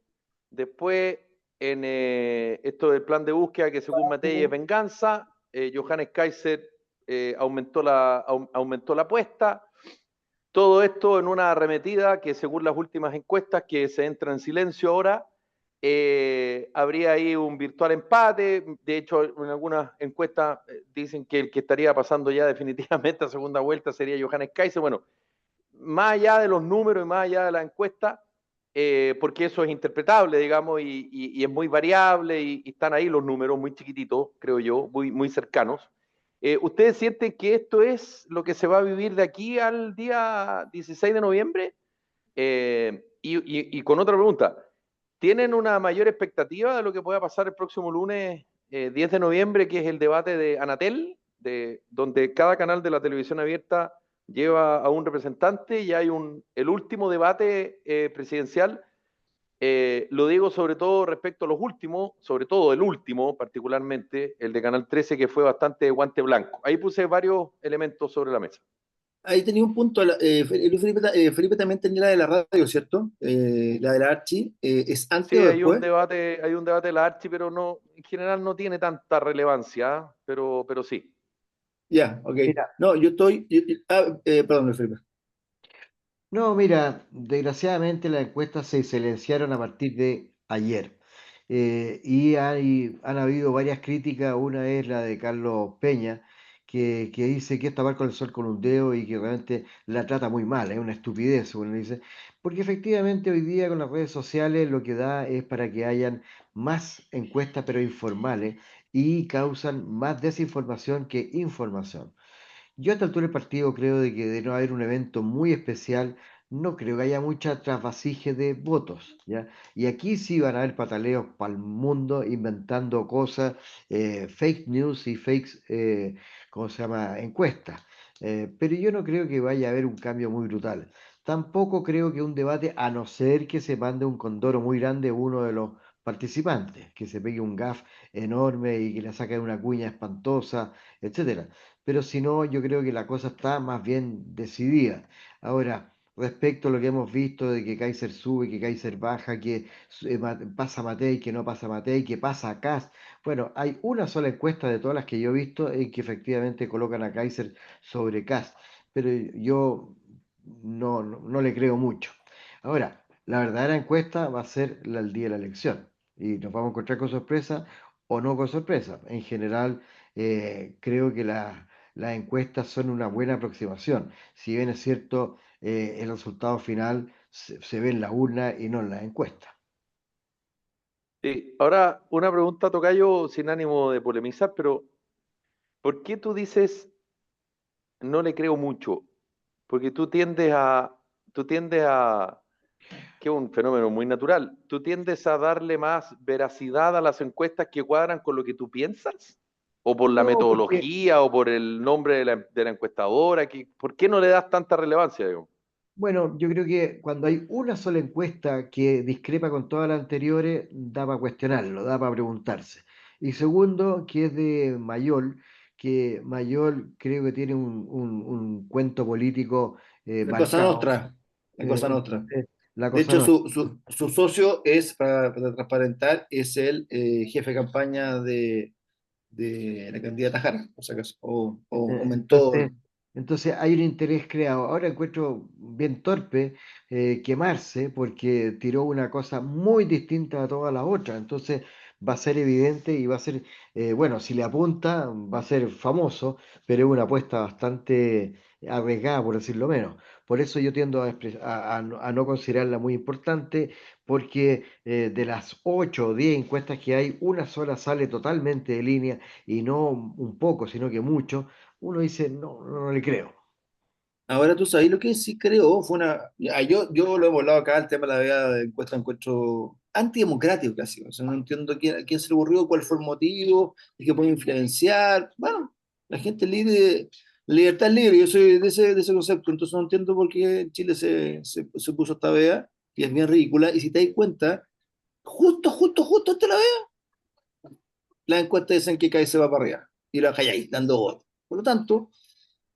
después en esto del plan de búsqueda que según Matei es venganza, Johannes Kaiser aumentó la apuesta, todo esto en una arremetida que según las últimas encuestas que se entra en silencio ahora, habría ahí un virtual empate. De hecho, en algunas encuestas dicen que el que estaría pasando ya definitivamente a segunda vuelta sería Johannes Kaiser. Bueno, más allá de los números y más allá de la encuesta, porque eso es interpretable, digamos, y es muy variable y están ahí los números muy chiquititos, creo yo, muy, muy cercanos. ¿Ustedes sienten que esto es lo que se va a vivir de aquí al día 16 de noviembre? Y con otra pregunta, ¿tienen una mayor expectativa de lo que pueda pasar el próximo lunes 10 de noviembre, que es el debate de Anatel, donde cada canal de la televisión abierta lleva a un representante y hay el último debate presidencial? Lo digo sobre todo respecto a los últimos, sobre todo el último particularmente, el de Canal 13, que fue bastante guante blanco. Ahí puse varios elementos sobre la mesa. Ahí tenía un punto, Felipe, Felipe también tenía la de la radio, ¿cierto? La de la Archi, ¿es Sí, antes o después? hay un debate de la Archi, pero no, en general no tiene tanta relevancia, ¿eh? Pero sí. Ya, ok. Mira, No, perdón, Luis Felipe. no, mira, desgraciadamente las encuestas se silenciaron a partir de ayer. Han habido varias críticas. Una es la de Carlos Peña, que dice que es tapar con el sol con un dedo y que realmente la trata muy mal, es una estupidez, según él dice. Porque efectivamente hoy día con las redes sociales lo que da es para que hayan más encuestas pero informales y causan más desinformación que información. Yo a esta altura del partido creo de que de no haber un evento muy especial, no creo que haya mucha trasvasije de votos, ¿ya? Y aquí sí van a haber pataleos para el mundo inventando cosas, fake news y fakes, ¿cómo se llama? Encuestas. Pero yo no creo que vaya a haber un cambio muy brutal. Tampoco creo que un debate, a no ser que se mande un condoro muy grande uno de los participantes, que se pegue un gaf enorme y que le saquen una cuña espantosa, etcétera, pero si no, yo creo que la cosa está más bien decidida. Ahora, respecto a lo que hemos visto de que Kaiser sube, que Kaiser baja, que pasa Matei, que no pasa Matei, que pasa Kast. Bueno, hay una sola encuesta de todas las que yo he visto en que efectivamente colocan a Kaiser sobre Kast, pero yo no le creo mucho. Ahora, la verdadera encuesta va a ser el día de la elección y nos vamos a encontrar con sorpresa o no con sorpresa. En general, creo que las encuestas son una buena aproximación. Si bien es cierto, el resultado final se ve en la urna y no en las encuestas. Sí. Ahora, una pregunta, tocayo, sin ánimo de polemizar, pero ¿por qué tú dices no le creo mucho? Porque tú tiendes a, que es un fenómeno muy natural, tú tiendes a darle más veracidad a las encuestas que cuadran con lo que tú piensas, o por la No, porque metodología, o por el nombre de la encuestadora, ¿por qué no le das tanta relevancia, digo? bueno, yo creo que cuando hay una sola encuesta que discrepa con todas las anteriores, da para cuestionarlo, da para preguntarse. Y segundo, que es de Mayol, que Mayol creo que tiene un cuento político La cosa marcado. nostra, la cosa nostra. Entonces, la De cosa hecho, no. su socio es, para transparentar, es el jefe de campaña de la candidata Jara, o sea, o Entonces, mentor. entonces hay un interés creado. Ahora encuentro bien torpe quemarse porque tiró una cosa muy distinta a todas las otras. Entonces va a ser evidente y va a ser, bueno, si le apunta, va a ser famoso, pero es una apuesta bastante arriesgada, por decirlo menos. Por eso yo tiendo a no considerarla muy importante, porque de las 8 o 10 encuestas que hay, una sola sale totalmente de línea y no un poco, sino que mucho. Uno dice, no le creo. Ahora tú sabes, lo que sí creo fue yo lo hemos hablado acá, el tema de la vea de encuentro antidemocrático casi. O sea, no entiendo a quién se le ocurrió, cuál fue el motivo, y que puede influenciar. Bueno, la gente es libre, la libertad es libre, yo soy de ese concepto, entonces no entiendo por qué en Chile se puso esta vea, que es bien ridícula, y si te das cuenta, justo ante la vea, las encuestas dicen que CAI se va para arriba, y la ahí, dando votos. Por lo tanto,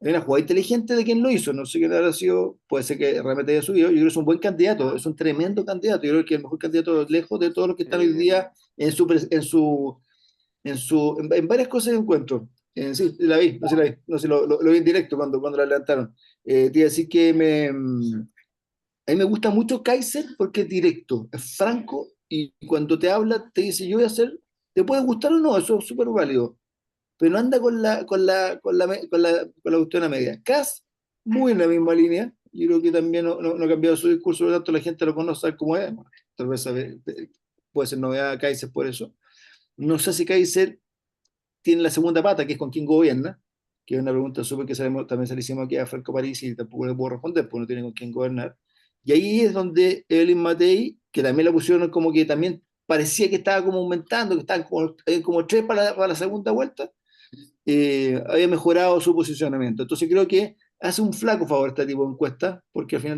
hay una jugada inteligente de quien lo hizo, no sé quién habrá sido, puede ser que realmente haya subido, yo creo que es un buen candidato, es un tremendo candidato, yo creo que el mejor candidato lejos de todos los que están hoy Eh, día en varias cosas de encuentro. Sí, la vi, no sé si la vi, no sé, lo vi en directo cuando la levantaron. Te iba a decir que a mí me gusta mucho Kaiser porque es directo, es franco y cuando te habla te dice yo voy a hacer, te puede gustar o no, eso es súper válido, pero no anda con la cuestión a media. Cass, muy en la misma línea. Yo creo que también no ha cambiado su discurso, por lo tanto la gente lo conoce sabe cómo es. Bueno, tal vez puede ser novedad a Kaiser por eso. No sé si Kaiser tiene la segunda pata, que es con quién gobierna, que es una pregunta súper que también se le hicimos aquí a Franco París y tampoco le puedo responder, porque no tiene con quién gobernar. Y ahí es donde Evelyn Matei, que también la pusieron como que también parecía que estaba como aumentando, que estaban como tres para la segunda vuelta, había mejorado su posicionamiento. Entonces creo que hace un flaco favor este tipo de encuesta, porque al final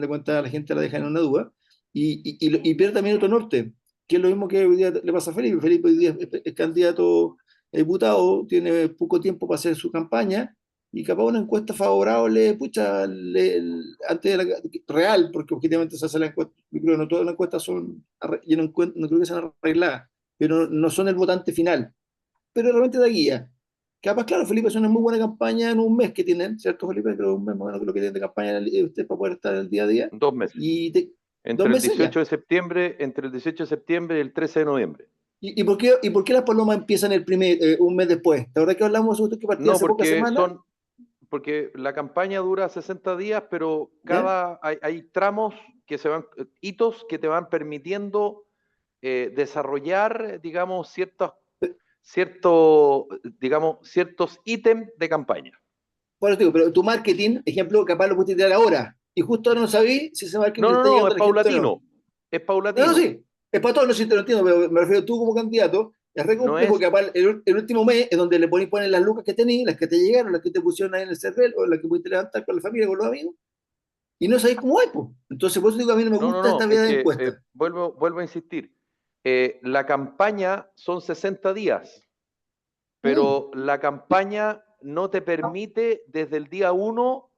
de cuentas la gente la deja en una duda, y pierde también otro norte, que es lo mismo que hoy día le pasa a Felipe. Felipe hoy día es candidato a diputado, tiene poco tiempo para hacer su campaña, y capaz una encuesta favorable, pucha, antes de real, porque objetivamente se hace la encuesta, yo creo que no todas las encuestas son, yo no creo que sean arregladas, pero no son el votante final, pero realmente da guía. Capaz, claro, Felipe, es una muy buena campaña en un mes que tienen, ¿cierto, Felipe? Creo un mes más o menos que lo que tienen de campaña usted para poder estar el día a día. 2 meses. Y dos Entre el meses ya. 18 de septiembre, entre el 18 de septiembre y el 13 de noviembre. ¿Y por qué las palomas empiezan un mes después? La verdad que hablamos de que partía No, hace pocas semanas, porque la campaña dura 60 días, pero ¿ya? hay tramos hitos que te van permitiendo desarrollar, digamos, ciertos ítems de campaña. Bueno, te digo, pero tu marketing, ejemplo, capaz lo pudiste tirar ahora. Y justo ahora no sabí si ese marketing No, le no, está no, llegando es a la gente o no. paulatino. Es No, no, paulatino. sí, es para todos, no sé si te lo entiendo, pero me refiero a tú como candidato, es re No complejo es, que el último mes es donde le ponen las lucas que tenías, las que te llegaron, las que te pusieron ahí en el CERVEL, o las que pudiste levantar con la familia, con los amigos, y no sabéis cómo es, pues. Entonces, por eso digo, a mí no me no, no, gusta esta no, es vida de que encuesta. vuelvo a insistir. La campaña son 60 días, Mm. pero la campaña no te permite desde el día 1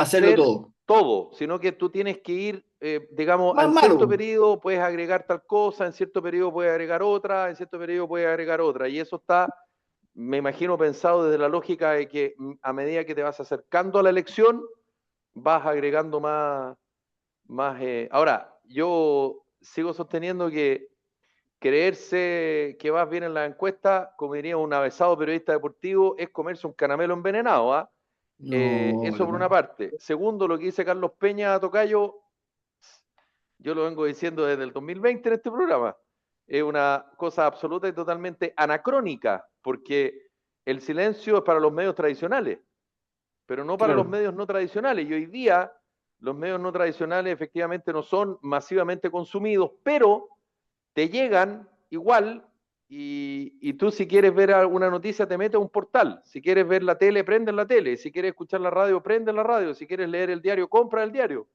hacerlo ser todo. todo, sino que tú tienes que ir, digamos, Más en malo. cierto periodo puedes agregar tal cosa, en cierto periodo puedes agregar otra, en cierto periodo puedes agregar otra, y eso está, me imagino, pensado desde la lógica de que a medida que te vas acercando a la elección, vas agregando más. Ahora, yo sigo sosteniendo que creerse que vas bien en la encuesta, como diría un avesado periodista deportivo, es comerse un caramelo envenenado, ¿ah? No, Eso por una parte. Segundo, lo que dice Carlos Peña Tocayo, yo lo vengo diciendo desde el 2020 en este programa. Es una cosa absoluta y totalmente anacrónica, porque el silencio es para los medios tradicionales, pero no para los claro. medios no tradicionales. Y hoy día los medios no tradicionales efectivamente no son masivamente consumidos, pero te llegan igual y tú si quieres ver alguna noticia te metes a un portal, si quieres ver la tele, prende la tele, si quieres escuchar la radio, prende la radio, si quieres leer el diario, compra el diario,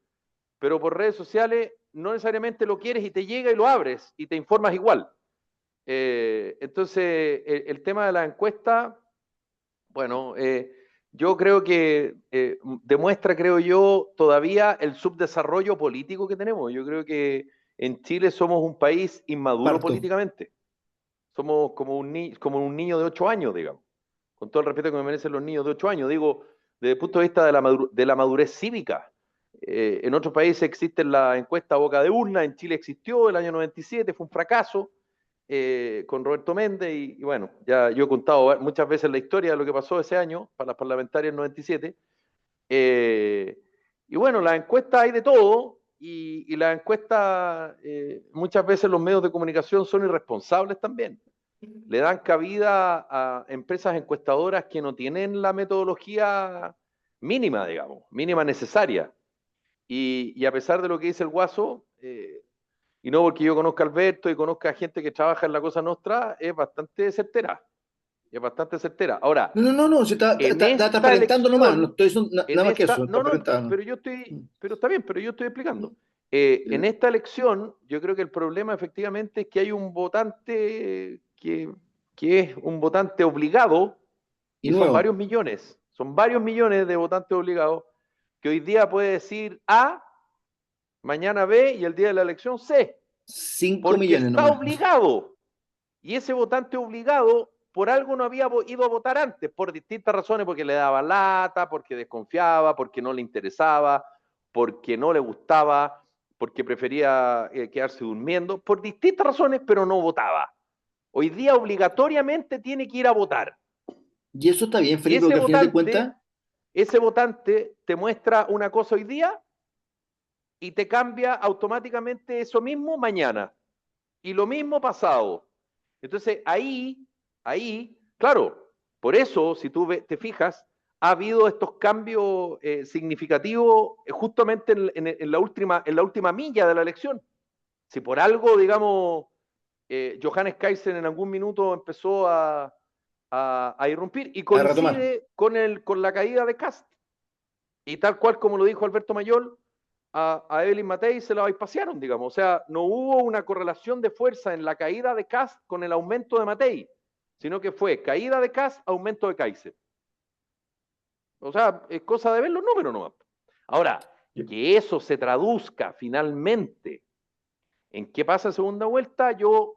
pero por redes sociales no necesariamente lo quieres y te llega y lo abres y te informas igual. Entonces, el tema de la encuesta, bueno, yo creo que demuestra, creo yo, todavía el subdesarrollo político que tenemos. Yo creo que en Chile somos un país inmaduro Parto. políticamente. Somos como un niño de 8 años, digamos. Con todo el respeto que me merecen los niños de 8 años. Digo, desde el punto de vista de la madurez cívica. En otros países existe la encuesta boca de urna, en Chile existió el año 97, fue un fracaso con Roberto Méndez y bueno, ya yo he contado muchas veces la historia de lo que pasó ese año para las parlamentarias 97. Y bueno, las encuestas hay de todo y las encuestas muchas veces los medios de comunicación son irresponsables también. Le dan cabida a empresas encuestadoras que no tienen la metodología mínima, digamos, mínima necesaria. Y a pesar de lo que dice el Guaso, y no porque yo conozca a Alberto y conozca a gente que trabaja en la Cosa Nostra, es bastante certera. Es bastante certera. Ahora, No, se está en esta aparentando nomás, no elección, estoy, nada en más que esta, eso, está no, no, aparentando. pero está bien, pero yo estoy explicando. En esta elección, yo creo que el problema efectivamente es que hay un votante que es un votante obligado, Y y nuevo, son varios millones de votantes obligados, que hoy día puede decir A, mañana B y el día de la elección C, 5 porque millones está nomás. obligado. Y ese votante obligado por algo no había ido a votar antes, por distintas razones, porque le daba lata, porque desconfiaba, porque no le interesaba, porque no le gustaba, porque prefería quedarse durmiendo, por distintas razones, pero no votaba. Hoy día obligatoriamente tiene que ir a votar. Y eso está bien, Y Felipe, porque al final de cuentas, ese votante te muestra una cosa hoy día y te cambia automáticamente eso mismo mañana. Y lo mismo pasado. Entonces, ahí, claro, por eso, si tú te fijas, ha habido estos cambios significativos justamente en la última milla de la elección. Si por algo, digamos, Johannes Kaiser en algún minuto empezó a irrumpir y a retomar. coincide con la caída de Kast. Y tal cual como lo dijo Alberto Mayol, a Evelyn Matei se la pasearon, digamos. O sea, no hubo una correlación de fuerza en la caída de Kast con el aumento de Matei, sino que fue caída de Kast, aumento de Kaiser. O sea, es cosa de ver los números nomás. Ahora, que eso se traduzca finalmente en qué pasa en segunda vuelta, yo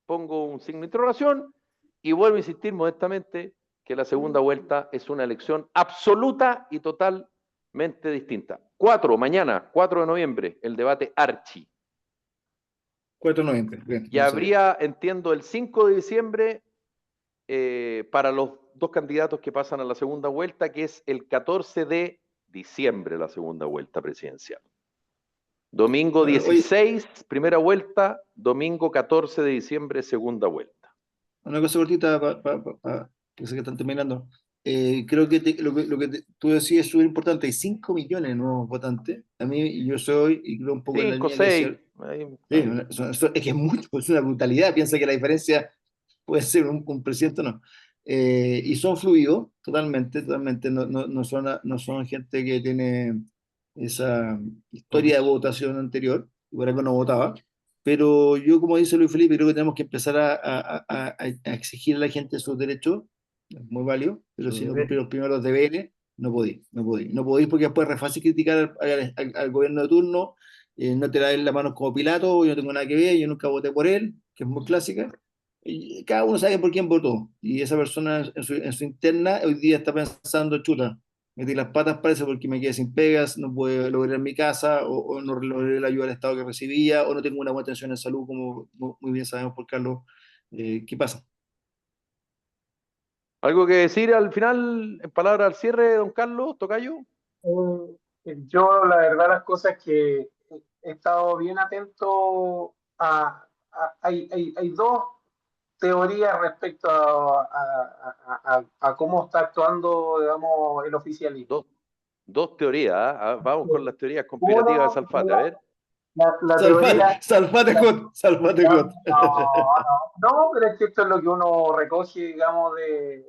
pongo un signo de interrogación y vuelvo a insistir modestamente que la segunda vuelta es una elección absoluta y totalmente distinta. Mañana, 4 de noviembre, el debate Archi. 4.90, bien, Y no sabía. habría, entiendo, el 5 de diciembre para los dos candidatos que pasan a la segunda vuelta, que es el 14 de diciembre la segunda vuelta presidencial. Domingo Bueno, oye, 16, primera vuelta, domingo 14 de diciembre, segunda vuelta. una cosa cortita que sé que están terminando. Creo que lo que tú decías es súper importante. Hay 5 millones de nuevos votantes. A mí, yo soy, y creo un poco en la 5, línea que 6. decía. Sí, es que es mucho, es una brutalidad. Piensa que la diferencia puede ser un presidente o no. Y son fluidos, totalmente. No son gente que tiene esa historia de votación anterior, y por algo no votaba. Pero yo, como dice Luis Felipe, creo que tenemos que empezar a exigir a la gente sus derechos, es muy válido, pero si no cumplir los primeros deberes, No podí porque después es re fácil criticar al gobierno de turno, no te la den la mano como Pilato, yo no tengo nada que ver, yo nunca voté por él, que es muy clásica. Y cada uno sabe por quién votó. Y esa persona en su interna hoy día está pensando, chuta, metí las patas parece porque me quedé sin pegas, no puedo lograr mi casa, o no logré la ayuda del Estado que recibía, o no tengo una buena atención en salud, como muy bien sabemos por Carlos. ¿Qué pasa? ¿Algo que decir al final, en palabras al cierre, don Carlos, tocayo? Yo, la verdad, las cosas que he estado bien atento hay dos teorías respecto a cómo está actuando, digamos, el oficialismo. Dos teorías, ¿ah? Vamos con las teorías conspirativas de Una, Salfate, a ver. la teoría. Salfate God, salfate No, God. no, pero es que esto es lo que uno recoge, digamos,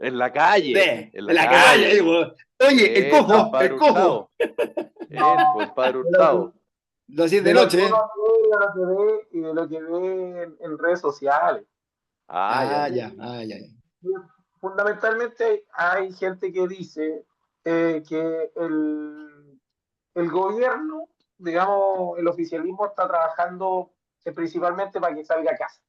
En la calle, En la calle, digo. Oye, el Eso, cojo, padre el cojo. Hurtado. Eso, el padre Hurtado. Lo hacía de de lo que noche, uno ¿eh? ve, de lo que ve y de lo que ve en redes sociales. Ah, ya. Ya. Y fundamentalmente hay gente que dice que el gobierno, digamos, el oficialismo está trabajando principalmente para que salga a casa.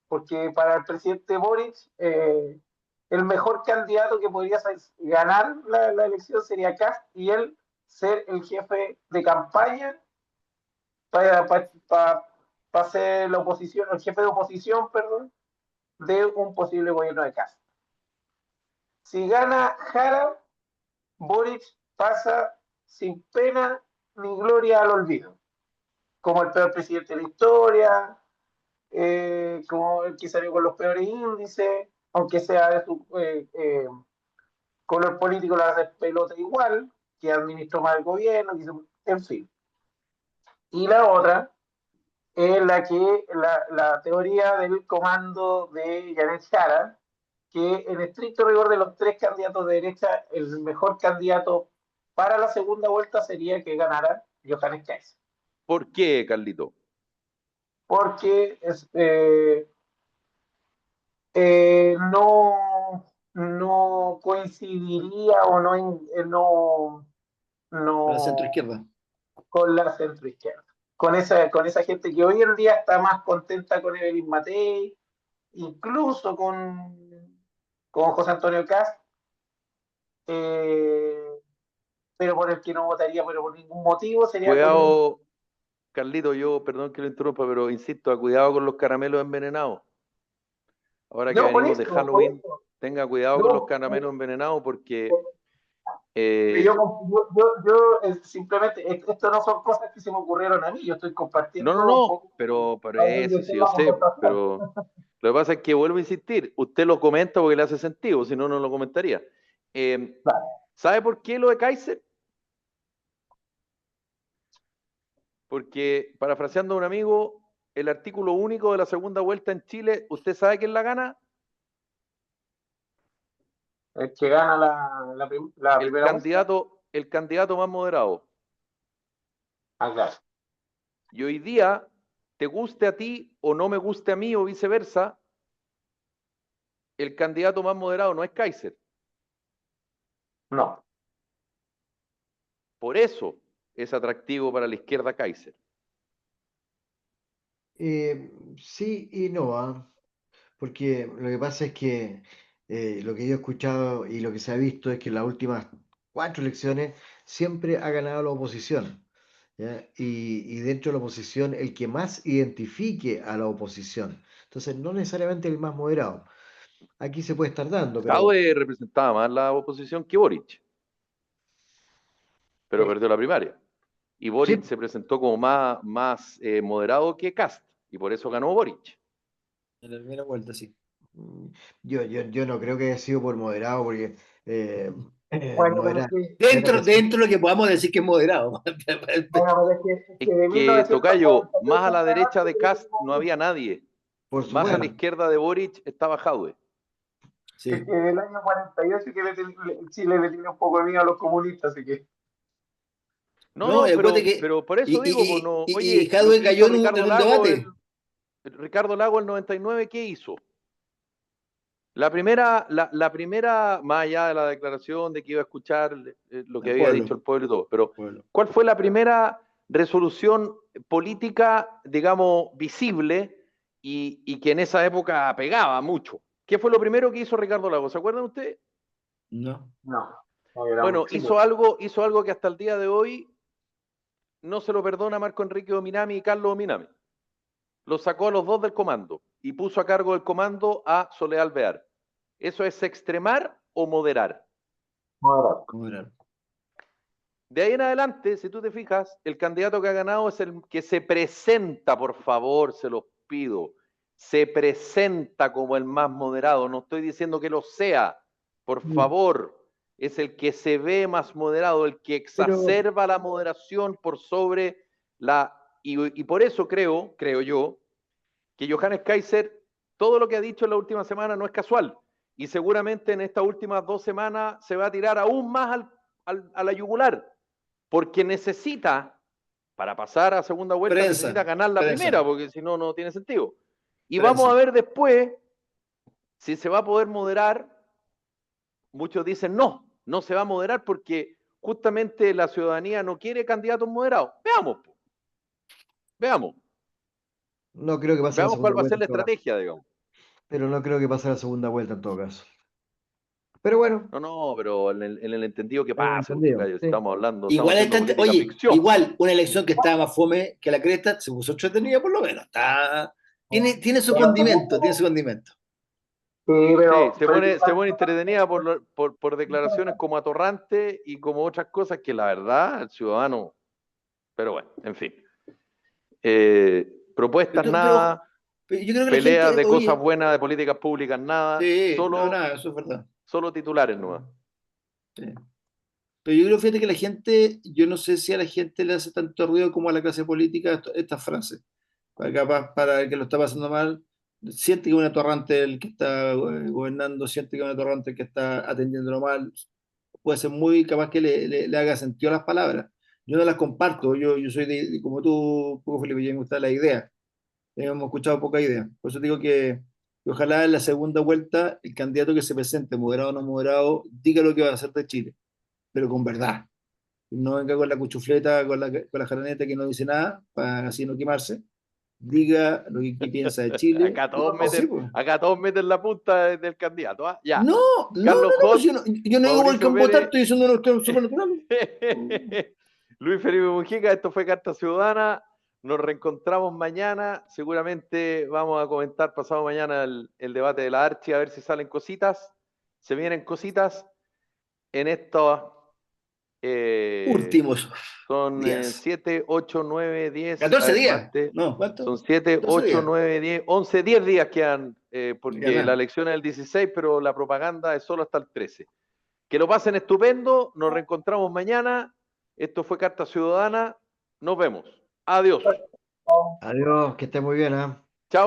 Porque para el presidente Boric, el mejor candidato que podría ganar la elección sería Kast y él ser el jefe de campaña para ser la oposición, el jefe de oposición, perdón, de un posible gobierno de Kast. Si gana Jara, Boric pasa sin pena ni gloria al olvido, como el peor presidente de la historia, como el que salió con los peores índices, aunque sea de su color político, la hace pelota igual, que administró mal el gobierno, en fin. Y la otra es la teoría del comando de Janet Jara, que en estricto rigor de los tres candidatos de derecha, el mejor candidato para la segunda vuelta sería que ganara Johannes Kaiser. ¿Por qué, Carlito? Porque no coincidiría o Para la centro no izquierda. con la centroizquierda. Con esa gente que hoy en día está más contenta con Evelyn Matei, incluso con José Antonio Cast, pero por el que no votaría, pero por ningún motivo sería con. Cuidado, Carlito, yo, perdón que lo interrumpa, pero insisto, cuidado con los caramelos envenenados. Ahora que No, por venimos eso, de por Halloween, eso. tenga cuidado con los Yo, caramelos envenenados porque simplemente, esto no son cosas que se me ocurrieron a mí, yo estoy compartiendo un no, poco pero para eso enriquecer sí yo la sé, conversación. pero lo que pasa es que vuelvo a insistir, usted lo comenta porque le hace sentido, si no, no lo comentaría. Vale. ¿Sabe por qué lo de Kaiser? Porque, parafraseando a un amigo, el artículo único de la segunda vuelta en Chile, ¿usted sabe quién la gana? El que gana la primera vuelta. El candidato más moderado. Claro. Y hoy día, te guste a ti o no me guste a mí o viceversa, el candidato más moderado no es Kaiser. No. Por eso es atractivo para la izquierda Kaiser. Sí y no, ¿ah? Porque lo que pasa es que lo que yo he escuchado y lo que se ha visto es que en las últimas 4 elecciones siempre ha ganado la oposición, ¿ya? Y dentro de la oposición el que más identifique a la oposición. Entonces, no necesariamente el más moderado. Aquí se puede estar dando, pero Jadwe representaba más la oposición que Boric, pero eh, perdió la primaria. Y Boric sí, se presentó como más moderado que Kast, y por eso ganó Boric. En la primera vuelta, sí. mm, yo no creo que haya sido por moderado, porque eh, Bueno, no pero era, no era Dentro presidente. de lo que podamos decir que es moderado. es Es que de que, Tocayo, 1948 más a la en derecha de adelante, Kast no había nadie. Por Más a la supuesto. izquierda de Boric estaba Jadwe. es Sí. que del año 48 que Chile le tiene un poco de miedo a los comunistas, así que. No, Acuérdate que. pero por eso digo, pues no, Y oye, lo Jadwe que hizo cayó Ricardo en un Lago, debate. Ricardo Lago el 99, ¿qué hizo? La primera, más allá de la declaración de que iba a escuchar lo que El había pueblo. dicho el pueblo y todo, pero Bueno, ¿cuál fue la primera resolución política, digamos, visible y que en esa época pegaba mucho? ¿Qué fue lo primero que hizo Ricardo Lagos? ¿Se acuerdan ustedes? no. No, era Bueno, un chico. hizo algo que hasta el día de hoy no se lo perdona Marco Enrique Ominami y Carlos Ominami. Los sacó a los dos del comando y puso a cargo del comando a Soledad Alvear. ¿Eso es extremar o moderar? Moderar. De ahí en adelante, si tú te fijas, el candidato que ha ganado es el que se presenta, por favor, se los pido. Se presenta como el más moderado. No estoy diciendo que lo sea, por favor. Es el que se ve más moderado, el que exacerba la moderación por sobre la... Y por eso creo yo, que Johannes Kaiser, todo lo que ha dicho en la última semana no es casual. Y seguramente en estas últimas 2 semanas se va a tirar aún más a la yugular, porque necesita, para pasar a segunda vuelta, necesita ganar la primera, porque si no, no tiene sentido. Y vamos a ver después si se va a poder moderar. Muchos dicen no se va a moderar porque justamente la ciudadanía no quiere candidatos moderados. Veamos No creo que pase la cuál segunda va a vuelta ser en la todo caso. estrategia, digamos. Pero no creo que pase la segunda vuelta en todo caso. Pero bueno, No, pero en el entendido que en el pase, entendido, gallo, sí. estamos Igual haciendo política oye, ficción. igual una elección que estaba más fome que la cresta se puso entretenida por lo menos. Tiene su condimento, tiene su condimento. Sí, Sí, pero se pone entretenida por declaraciones como atorrante y como otras cosas que la verdad el ciudadano, pero bueno, en fin. Propuestas nada, Pero yo creo que la peleas gente, de cosas oye, buenas de políticas públicas nada, sí, no, nada, eso es verdad. solo titulares nomás. Sí. Pero yo creo, fíjate que la gente, yo no sé si a la gente le hace tanto ruido como a la clase política estas frases. Para el que lo está pasando mal, siente que es un atorrante el que está gobernando, siente que es un atorrante el que está atendiéndolo mal. Puede ser muy capaz que le haga sentido a las palabras. Yo no las comparto, yo soy como tú, un poco Felipe, yo me gusta la idea. Hemos escuchado poca idea. Por eso digo que ojalá en la segunda vuelta el candidato que se presente, moderado o no moderado, diga lo que va a hacer de Chile, pero con verdad. No venga con la cuchufleta, con la jaraneta que no dice nada, para así no quemarse. Diga lo que piensa de Chile. Sí, pues. Acá todos meten la punta del candidato. ¿Ah? Ya. No, Carlos pues Hot, yo no digo Mauricio Volcán votar, Pérez, estoy diciendo una cuestión súper natural. Luis Felipe Mujica, esto fue Carta Ciudadana. Nos reencontramos mañana. Seguramente vamos a comentar pasado mañana el debate de la Archi, a ver si salen cositas. Se vienen cositas en estos. Últimos Son días. 7, 8, 9, 10. 14 días. Martes. No, ¿cuánto? Son 7, 8, días. 9, 10, 11, 10 días quedan, porque Ya, la elección es el 16, pero la propaganda es solo hasta el 13. Que lo pasen estupendo. Nos reencontramos mañana. Esto fue Carta Ciudadana. Nos vemos. Adiós. Adiós, que esté muy bien, ¿ah?